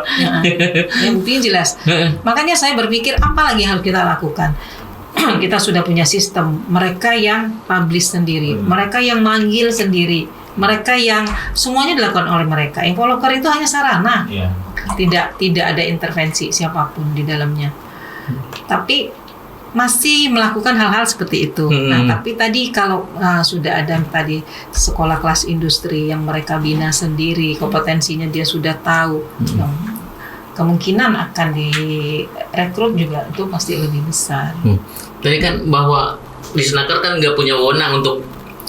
Ya buktinya jelas. Makanya saya berpikir apa lagi harus kita lakukan. Kita sudah punya sistem. Mereka yang publish sendiri, mereka yang manggil sendiri, mereka yang semuanya dilakukan oleh mereka. Infoloker itu hanya sarana, tidak ada intervensi siapapun di dalamnya. Tapi masih melakukan hal-hal seperti itu. Nah, tapi tadi kalau sudah ada tadi sekolah kelas industri yang mereka bina sendiri, kompetensinya dia sudah tahu, kemungkinan akan direkrut juga itu pasti lebih besar. Tadi kan bahwa Disnaker kan nggak punya wewenang untuk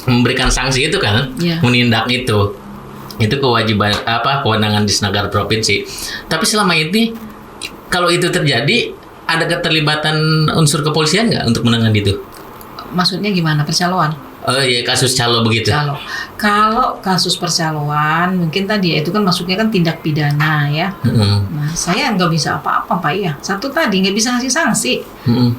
memberikan sanksi itu kan, menindak itu kewajiban kewenangan Disnaker provinsi. Tapi selama ini kalau itu terjadi, ada keterlibatan unsur kepolisian nggak untuk menangani itu? Maksudnya gimana, percaloan? Ya kasus calo begitu. Kalau kasus percaloan mungkin tadi ya itu kan masuknya kan tindak pidana ya. Nah saya nggak bisa apa-apa Pak ya. Satu tadi nggak bisa ngasih sanksi.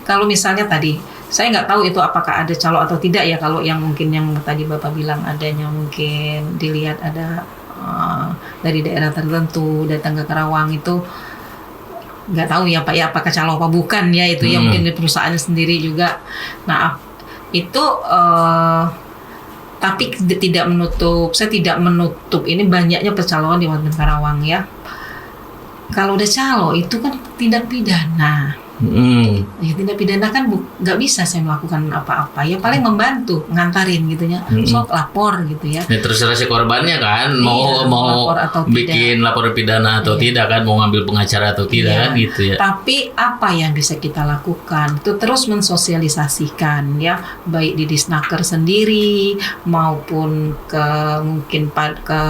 Kalau misalnya tadi saya nggak tahu itu apakah ada calo atau tidak ya. Kalau yang mungkin yang tadi Bapak bilang adanya mungkin dilihat ada dari daerah tertentu datang ke Karawang itu. Nggak tahu ya Pak ya apakah calo apa bukan ya itu ya mungkin di perusahaan sendiri juga. Nah itu tapi saya tidak menutup ini banyaknya percaloan di Kabupaten Karawang ya. Kalau udah calo itu kan tindak pidana. Ya, tindak pidana kan nggak bisa saya melakukan apa-apa, ya paling membantu ngantarin gitu ya, sok lapor gitu ya. Ya terserah si korbannya kan Iya, mau lapor atau bikin laporan pidana atau tidak kan, mau ngambil pengacara atau tidak Iya. kan gitu ya. Tapi apa yang bisa kita lakukan itu terus mensosialisasikan ya, baik di Disnaker sendiri maupun mungkin ke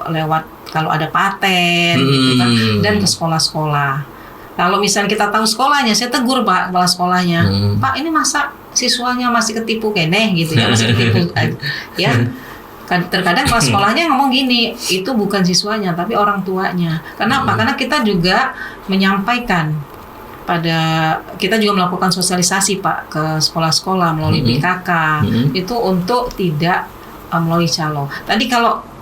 lewat kalau ada paten gitu kan, dan ke sekolah-sekolah. Kalau misalnya kita tahu sekolahnya, saya tegur Pak kepala sekolahnya, Pak ini masa siswanya masih ketipu keneh gitu ya, masih ketipu ya. Terkadang kepala sekolahnya ngomong gini, itu bukan siswanya tapi orang tuanya. Kenapa? Karena kita juga menyampaikan kita juga melakukan sosialisasi Pak ke sekolah-sekolah melalui PKK itu untuk tidak melalui calo. Tadi kalau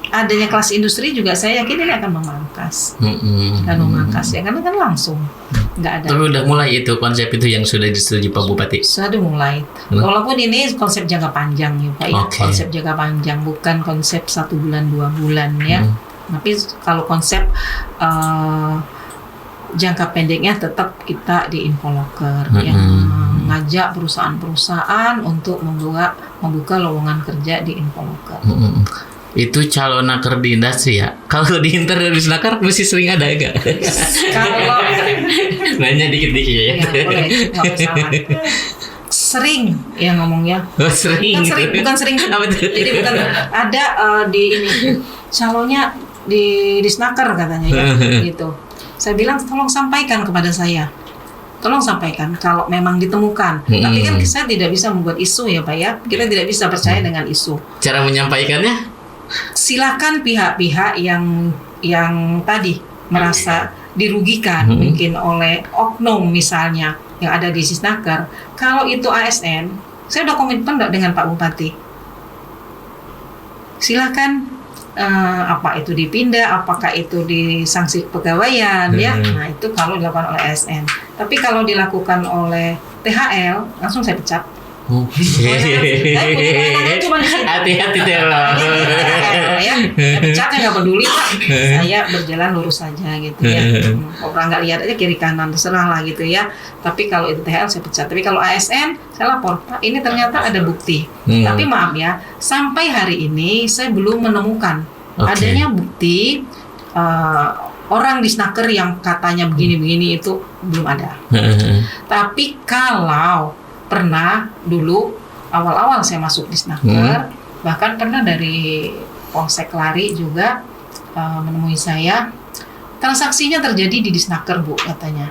adanya kelas industri juga saya yakin ini akan memangkas, ya karena kan langsung nggak ada. Tapi udah mulai itu konsep itu yang sudah disetujui Pak Bupati. Sudah mulai. Walaupun ini konsep jangka panjang ya Pak ya, konsep jangka panjang bukan konsep 1 bulan 2 bulan ya. Tapi kalau konsep jangka pendeknya tetap kita di Infoloker ya, ngajak perusahaan-perusahaan untuk membuka lowongan kerja di Infoloker. Itu calon naker di industri ya. Kalau di Disnaker mesti sering ada enggak? Kalau nanya dikit-dikit ya. Ya boleh, nggak masalah. Sering ya ngomongnya. Sering. Bukan sering. Jadi bukan ada di ini calonnya di Disnaker katanya ya gitu. Saya bilang tolong sampaikan kepada saya. Tolong sampaikan kalau memang ditemukan. Tapi kan saya tidak bisa membuat isu ya Pak ya. Kita tidak bisa percaya dengan isu. Cara menyampaikannya? Silakan pihak-pihak yang tadi merasa dirugikan mungkin oleh oknum misalnya yang ada di Disnaker. Kalau itu ASN, saya udah komitmen dengan Pak Bupati. Silakan apa itu dipindah, apakah itu disanksi pegawaian ya. Nah, itu kalau dilakukan oleh ASN. Tapi kalau dilakukan oleh THL, langsung saya pecat. Hati-hati deh loh. Ya, pecatnya nggak peduli Pak. Saya berjalan lurus saja gitu ya. Orang nggak lihat aja kiri kanan terserah lah gitu ya. Tapi kalau itu THL saya pecat. Tapi kalau ASN saya lapor Pak. Ini ternyata ada bukti. Tapi maaf ya, sampai hari ini saya belum menemukan adanya bukti orang Disnaker yang katanya begini-begini itu belum ada. Tapi kalau pernah dulu awal-awal saya masuk Disnaker, bahkan pernah dari Polsek Lari juga menemui saya, transaksinya terjadi di Disnaker Bu katanya.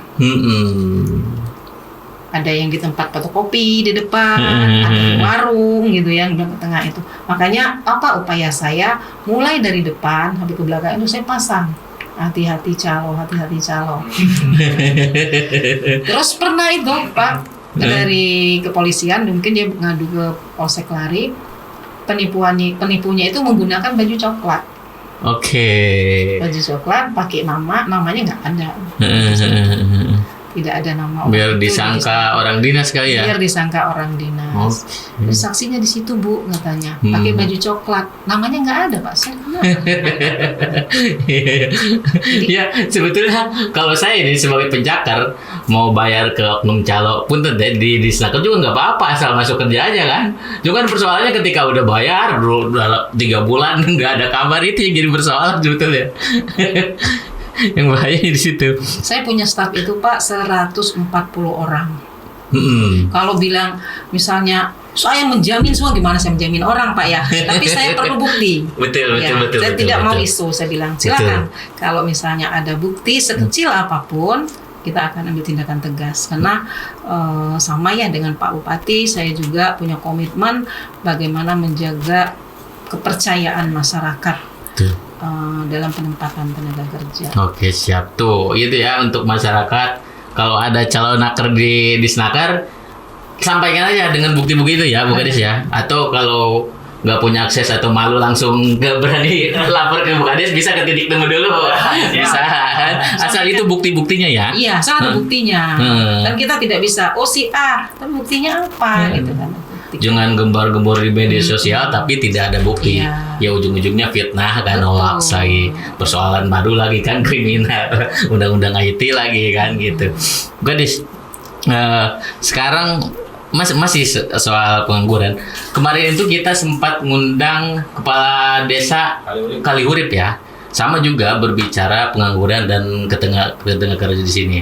Ada yang di tempat fotokopi di depan, ada di warung gitu ya, di tengah itu. Makanya apa upaya saya mulai dari depan sampai ke belakang itu saya pasang hati-hati calo. Terus pernah itu Pak dari kepolisian mungkin dia ngadu ke Polsek Lari, penipunya itu menggunakan baju coklat. Baju coklat pakai namanya nggak ada. Tidak ada nama orang. Biar disangka orang dinas kali ya. Biar disangka orang dinas. Terus saksinya di situ Bu katanya, pakai baju coklat. Namanya nggak ada Pak. Saya ya sebetulnya kalau saya ini sebagai penjakar mau bayar ke oknum calo pun di Disnaker juga nggak apa-apa asal masuk kerja aja kan. Cuma kan persoalannya ketika udah bayar dalam 3 bulan nggak ada kabar, itu yang jadi persoalan sebetulnya. Yang bahaya di situ. Saya punya staf itu Pak 140 orang. Kalau bilang misalnya saya menjamin semua, gimana saya menjamin orang Pak ya? Tapi saya perlu bukti. Betul. Saya tidak mau isu. Saya bilang silakan. Kalau misalnya ada bukti sekecil apapun, kita akan ambil tindakan tegas. Karena sama ya dengan Pak Bupati, saya juga punya komitmen bagaimana menjaga kepercayaan masyarakat dalam penempatan tenaga kerja. Oke, siap tuh. Itu ya untuk masyarakat. Kalau ada calon naker di Disnaker, sampaikan aja dengan bukti-bukti itu ya, Bu Kades ya. Atau kalau nggak punya akses atau malu langsung nggak berani lapor ke Bu Kades, bisa ke titik temu dulu. Bisa. Asal itu bukti-buktinya ya. Iya, asal ada buktinya. Dan kita tidak bisa, si A, tapi buktinya apa gitu kan. Jangan gembar-gembor di media sosial tapi tidak ada bukti. Iya. Ya ujung-ujungnya fitnah kan, Betul. hoax lagi, persoalan baru lagi kan, kriminal, undang-undang IT lagi kan gitu. Gadis, sekarang masih soal pengangguran. Kemarin itu kita sempat ngundang kepala desa Kalihurip ya, sama juga berbicara pengangguran dan ketenaga kerja di sini.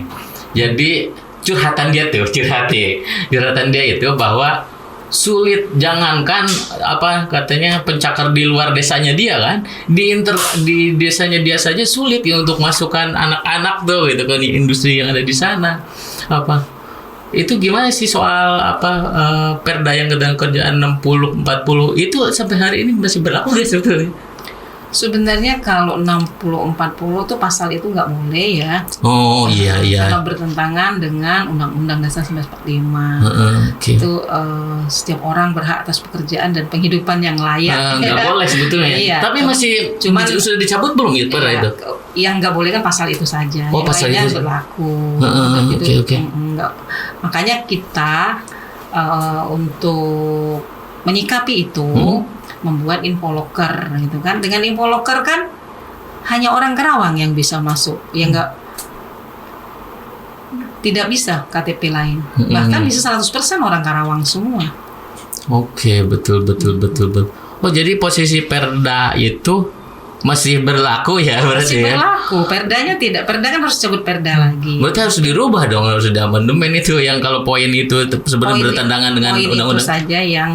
Jadi curhatan dia itu bahwa sulit, jangankan apa katanya pencakar di luar desanya dia kan, di desanya dia saja sulit ya untuk masukkan anak-anak tuh gitu kan di industri yang ada di sana. Apa itu gimana sih soal perda yang ketenagakerjaan 60-40 itu sampai hari ini masih berlaku nggak sebetulnya? Sebenarnya kalau 60-40 tuh pasal itu nggak boleh ya. Oh iya. Karena bertentangan dengan Undang-Undang Dasar 1945. Okay. Itu setiap orang berhak atas pekerjaan dan penghidupan yang layak. Nggak boleh sebetulnya. Iya. Tapi masih Cuman sudah dicabut belum ya perda itu? Yang nggak boleh kan pasal itu saja. Oh, yang pasal lainnya itu. berlaku. Oke. Enggak. Makanya kita untuk menyikapi itu membuat infoloker gitu kan. Dengan infoloker kan hanya orang Karawang yang bisa masuk, ya enggak, tidak bisa KTP lain. Bahkan bisa 100% orang Karawang semua. Oke, betul. Oh, jadi posisi perda itu masih berlaku ya berarti Masih ya? berlaku. Perdanya tidak. Perda kan harus disebut perda lagi. Berarti harus dirubah dong, harus ada amandemen itu yang kalau poin itu sebenarnya bertentangan dengan poin undang-undang. itu saja yang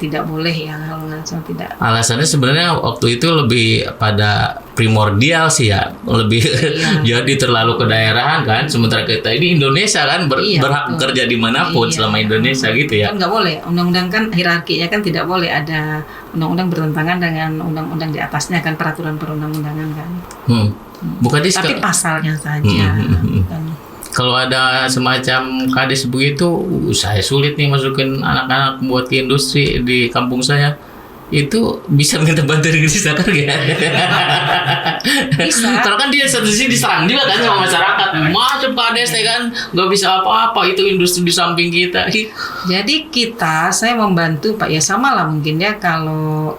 tidak boleh ya, kalau tidak. Alasannya sebenarnya waktu itu lebih pada primordial sih ya, lebih jadi terlalu kedaerahan kan, sementara kita ini Indonesia kan berhak bekerja dimanapun selama Indonesia gitu ya. Kan nggak boleh, undang-undang kan hierarkinya kan tidak boleh ada undang-undang bertentangan dengan undang-undang di atasnya kan, peraturan perundang-undangan kan. Bukan tapi pasalnya saja. Kan. Kalau ada semacam kades begitu, saya sulit nih masukin anak-anak buat ke industri di kampung saya. Itu bisa minta bantuan dari desa kan ya? Bisa. Kalau kan dia satu sisi diserang juga kan sama masyarakat. Macam kades kan nggak bisa apa-apa, itu industri di samping kita. Jadi saya membantu Pak ya, sama lah mungkin ya kalau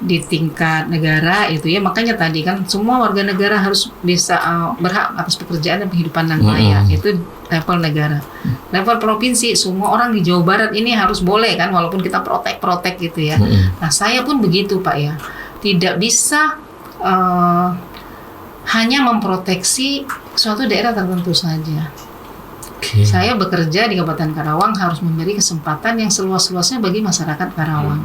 di tingkat negara itu ya, makanya tadi kan semua warga negara harus bisa berhak atas pekerjaan dan kehidupan yang layak. Itu level negara. Level provinsi, semua orang di Jawa Barat ini harus boleh kan, walaupun kita protek gitu ya. Nah saya pun begitu Pak ya, tidak bisa hanya memproteksi suatu daerah tertentu saja. Saya bekerja di Kabupaten Karawang harus memberi kesempatan yang seluas-luasnya bagi masyarakat Karawang.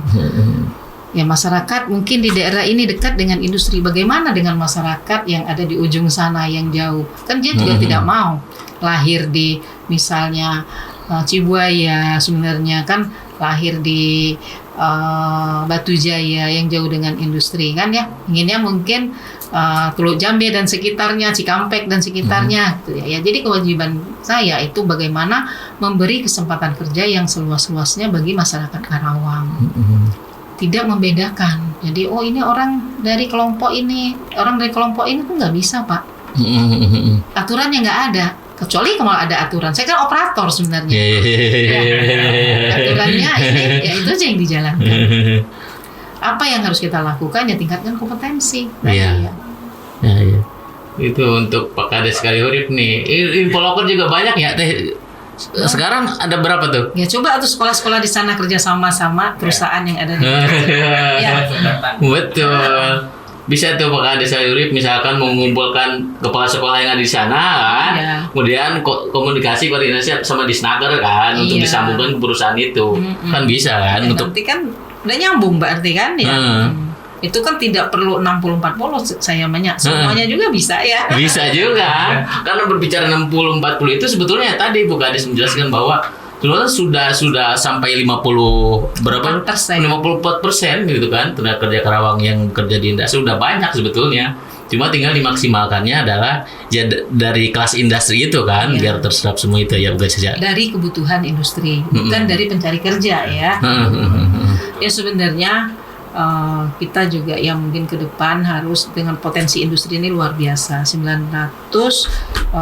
Ya masyarakat mungkin di daerah ini dekat dengan industri. Bagaimana dengan masyarakat yang ada di ujung sana yang jauh? Kan dia juga tidak mau lahir di misalnya Cibuaya, sebenarnya kan lahir di Batu Jaya yang jauh dengan industri kan ya. Inginnya mungkin Teluk Jambe dan sekitarnya, Cikampek dan sekitarnya gitu ya. Jadi kewajiban saya itu bagaimana memberi kesempatan kerja yang seluas-luasnya bagi masyarakat Karawang. Tidak membedakan. Jadi ini orang dari kelompok ini tuh nggak bisa Pak. Aturannya nggak ada. Kecuali kalau ada aturan. Saya kan operator sebenarnya. Aturannya ini ya itu aja yang dijalankan. Apa yang harus kita lakukan ya tingkatkan kompetensi. Iya. Itu untuk Pak Kades Kalihurip nih. Infoloker juga banyak ya Teh. Sekarang ada berapa tuh? Ya coba tuh sekolah-sekolah di sana kerja sama perusahaan yang ada di ya. Betul. Bisa tuh Pak Kades Kalihurip misalkan mengumpulkan kepala sekolah yang ada di sana kan. Kemudian komunikasi koordinasi sama Disnaker kan untuk disambungkan ke perusahaan itu. Kan bisa kan untuk nanti kan udah nyambung berarti kan ya. Itu kan tidak perlu 60-40 saya semuanya juga bisa ya. Bisa juga. Karena berbicara 60-40 itu sebetulnya tadi Bu Kades menjelaskan bahwa sudah sampai 50 berapa? 54% gitu kan tenaga kerja Karawang yang kerja di industri sudah banyak sebetulnya. Cuma tinggal dimaksimalkannya adalah dari kelas industri itu kan biar terserap semua itu ya bukan saja. Dari kebutuhan industri, bukan dari pencari kerja ya. Ya sebenarnya kita juga yang mungkin ke depan harus dengan potensi industri ini luar biasa. 977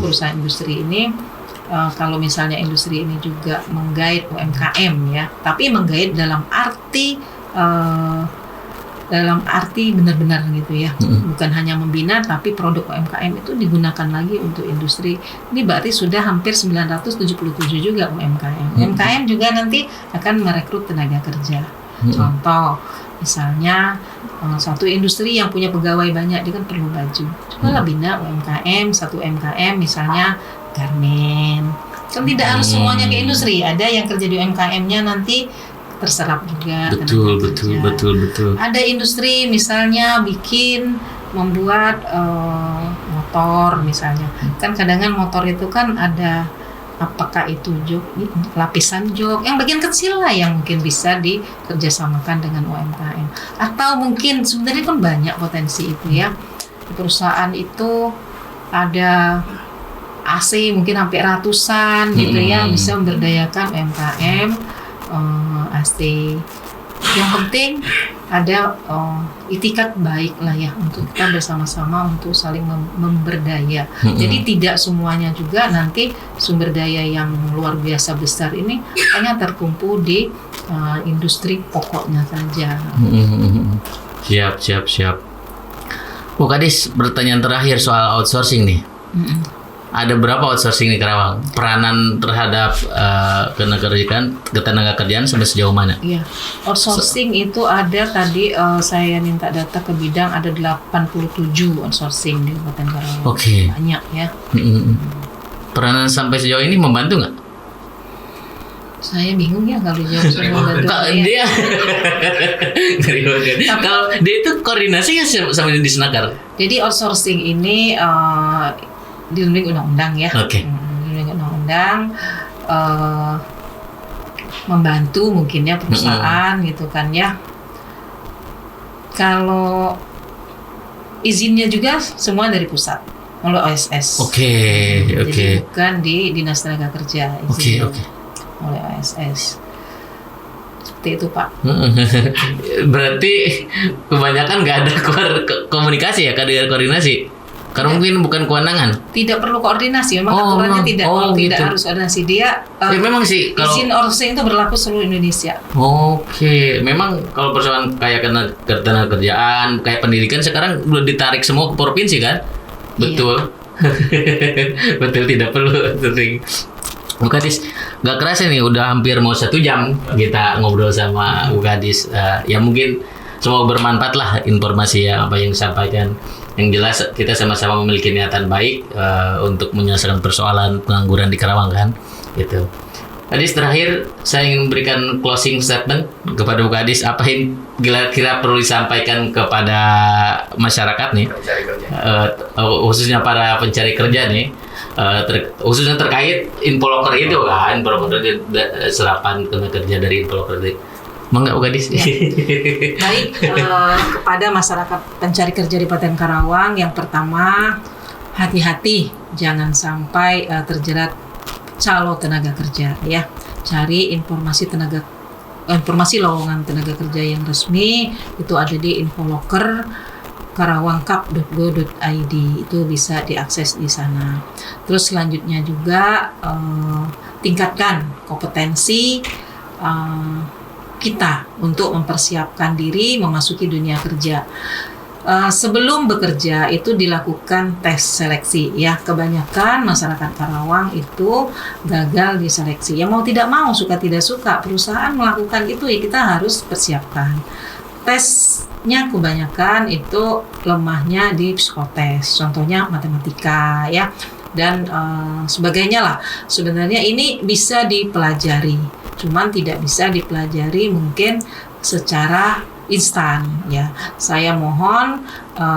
perusahaan industri ini kalau misalnya industri ini juga menggait UMKM ya, tapi menggait dalam arti benar-benar gitu ya, bukan hanya membina, tapi produk UMKM itu digunakan lagi untuk industri. Ini berarti sudah hampir 977 juga UMKM. UMKM juga nanti akan merekrut tenaga kerja. Contoh, misalnya satu industri yang punya pegawai banyak, dia kan perlu baju. Coba bina UMKM, satu UMKM misalnya garmen. Kan tidak harus semuanya ke industri. Ada yang kerja di UMKM-nya nanti terserap juga. Betul. Ada industri misalnya membuat motor misalnya. Kan kadang motor itu kan ada, apakah itu jok, lapisan jok, yang bagian kecil lah yang mungkin bisa dikerjasamakan dengan UMKM. Atau mungkin sebenarnya kan banyak potensi itu ya. Di perusahaan itu ada AC mungkin sampai ratusan gitu ya, bisa memberdayakan UMKM. AC. Yang penting ada itikat baik lah ya untuk kita bersama-sama untuk saling memberdaya. Jadi tidak semuanya juga nanti sumber daya yang luar biasa besar ini hanya terkumpul di industri pokoknya saja. Siap. Bu Kadis, pertanyaan terakhir soal outsourcing nih. Ada berapa outsourcing di Karawang? Peranan terhadap ketenaga kerjaan sampai sejauh mana? Iya, outsourcing itu ada tadi saya minta data ke bidang, ada 87 outsourcing di Kabupaten Karawang. Oke. Banyak ya. Peranan sampai sejauh ini membantu nggak? Saya bingung ya kalau jawab semua membantu. Kalau dia itu koordinasi ya sama di Senakar. Jadi outsourcing ini dilindungi undang-undang ya. Dilindungi undang-undang, membantu mungkin ya perusahaan gitu kan ya. Kalau izinnya juga semua dari pusat oleh OSS. Jadi bukan di Dinas Tenaga Kerja. Oleh OSS. Seperti itu Pak. Berarti kebanyakan nggak ada komunikasi ya, koordinasi. Karena mungkin bukan kewenangan. Tidak perlu koordinasi, memang aturannya tidak gitu. Harus koordinasi. Dia memang sih kalau izin outsourcing itu berlaku seluruh Indonesia. Memang kalau persoalan kayak ketenaga kerjaan, kayak pendidikan sekarang udah ditarik semua ke provinsi kan? Betul. Betul, tidak perlu outsourcing. Bu Kadis, nggak kerasa nih udah hampir mau 1 jam kita ngobrol sama Bu Kadis. Ya mungkin semoga bermanfaat lah informasi apa yang disampaikan. Yang jelas kita sama-sama memiliki niatan baik untuk menyelesaikan persoalan pengangguran di Karawang kan, gitu. Kadis, terakhir saya ingin memberikan closing statement kepada Bu Kadis. Apa yang kira-kira perlu disampaikan kepada masyarakat nih, khususnya para pencari kerja nih, khususnya terkait infoloker itu kan, serapan tenaga kerja dari infoloker itu. Mangga Bu Kadis. Ya. Baik, kepada masyarakat pencari kerja di Kabupaten Karawang, yang pertama hati-hati jangan sampai terjerat calo tenaga kerja ya. Cari informasi lowongan tenaga kerja yang resmi itu ada di infoloker karawangkap.go.id, itu bisa diakses di sana. Terus selanjutnya juga tingkatkan kompetensi kita untuk mempersiapkan diri memasuki dunia kerja. Sebelum bekerja itu dilakukan tes seleksi ya. Kebanyakan masyarakat Karawang itu gagal di seleksi. Ya mau tidak mau, suka tidak suka, perusahaan melakukan itu ya kita harus persiapkan. Tesnya kebanyakan itu lemahnya di psikotes, contohnya matematika ya, dan sebagainya lah. Sebenarnya ini bisa dipelajari, cuman tidak bisa dipelajari mungkin secara instan ya. Saya mohon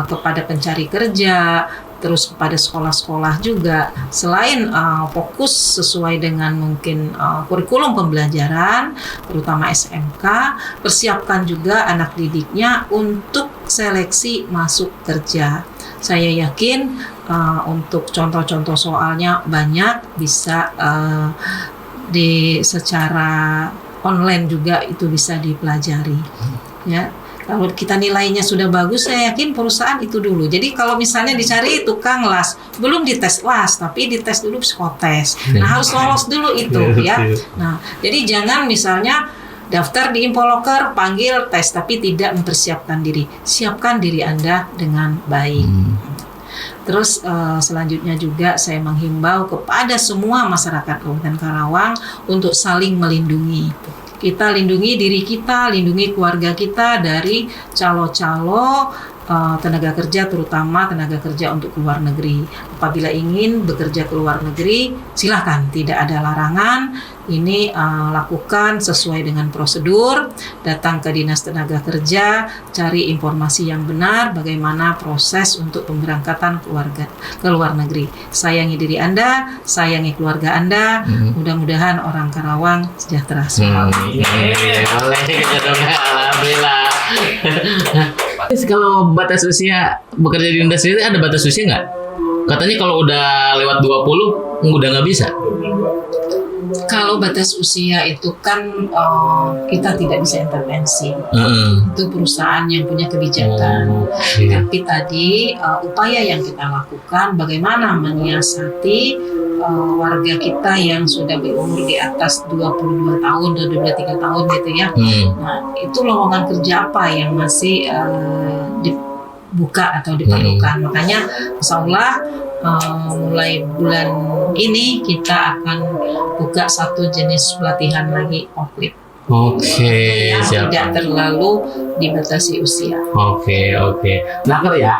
kepada pencari kerja, terus kepada sekolah-sekolah juga, selain fokus sesuai dengan mungkin kurikulum pembelajaran, terutama SMK, persiapkan juga anak didiknya untuk seleksi masuk kerja. Saya yakin untuk contoh-contoh soalnya banyak, bisa secara online juga itu bisa dipelajari. Ya, Kalau kita nilainya sudah bagus, saya yakin perusahaan itu dulu. Jadi kalau misalnya dicari tukang las, belum dites las, tapi dites dulu psikotes. Nah, harus lolos dulu itu ya. Nah, jadi jangan misalnya daftar di Infoloker, panggil tes, tapi tidak mempersiapkan diri. Siapkan diri Anda dengan baik. Terus selanjutnya juga saya menghimbau kepada semua masyarakat Kabupaten Karawang untuk saling melindungi. Kita lindungi diri kita, lindungi keluarga kita dari calo-calo tenaga kerja, terutama tenaga kerja untuk keluar negeri. Apabila ingin bekerja ke luar negeri, silakan, tidak ada larangan. Ini lakukan sesuai dengan prosedur, datang ke Dinas Tenaga Kerja, cari informasi yang benar bagaimana proses untuk pemberangkatan keluarga ke luar negeri. Sayangi diri Anda, sayangi keluarga Anda. Mudah-mudahan orang Karawang sejahtera semua. Alhamdulillah. Kalau batas usia bekerja di industri ada batas usia nggak? Katanya kalau udah lewat 20 udah nggak bisa. Kalau batas usia itu kan kita tidak bisa intervensi. Itu perusahaan yang punya kebijakan. Tapi tadi upaya yang kita lakukan bagaimana menyiasati warga kita yang sudah berumur di atas 22 tahun atau 23 tahun gitu ya. Nah, itu lowongan kerja apa yang masih dibuka atau diperlukan. Makanya insya Allah mulai bulan ini kita akan buka satu jenis pelatihan lagi outlet. Oke, yang siap. tidak terlalu dibatasi usia. Oke. Snaker ya.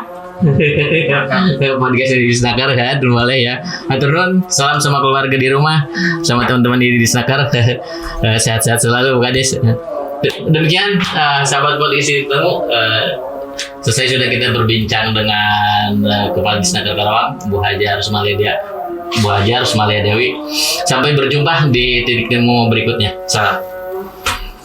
Podcast di Snaker ya, boleh ya. Hatur nuhun, salam sama keluarga di rumah, sama teman-teman di Snaker. Sehat-sehat selalu, Kades. Demikian sahabat podcast itu. Selesai sudah kita berbincang dengan Kepala Disnaker Karawang, Bu Hajar Rusmalia Dewi. Sampai berjumpa di titik temu berikutnya. Salam.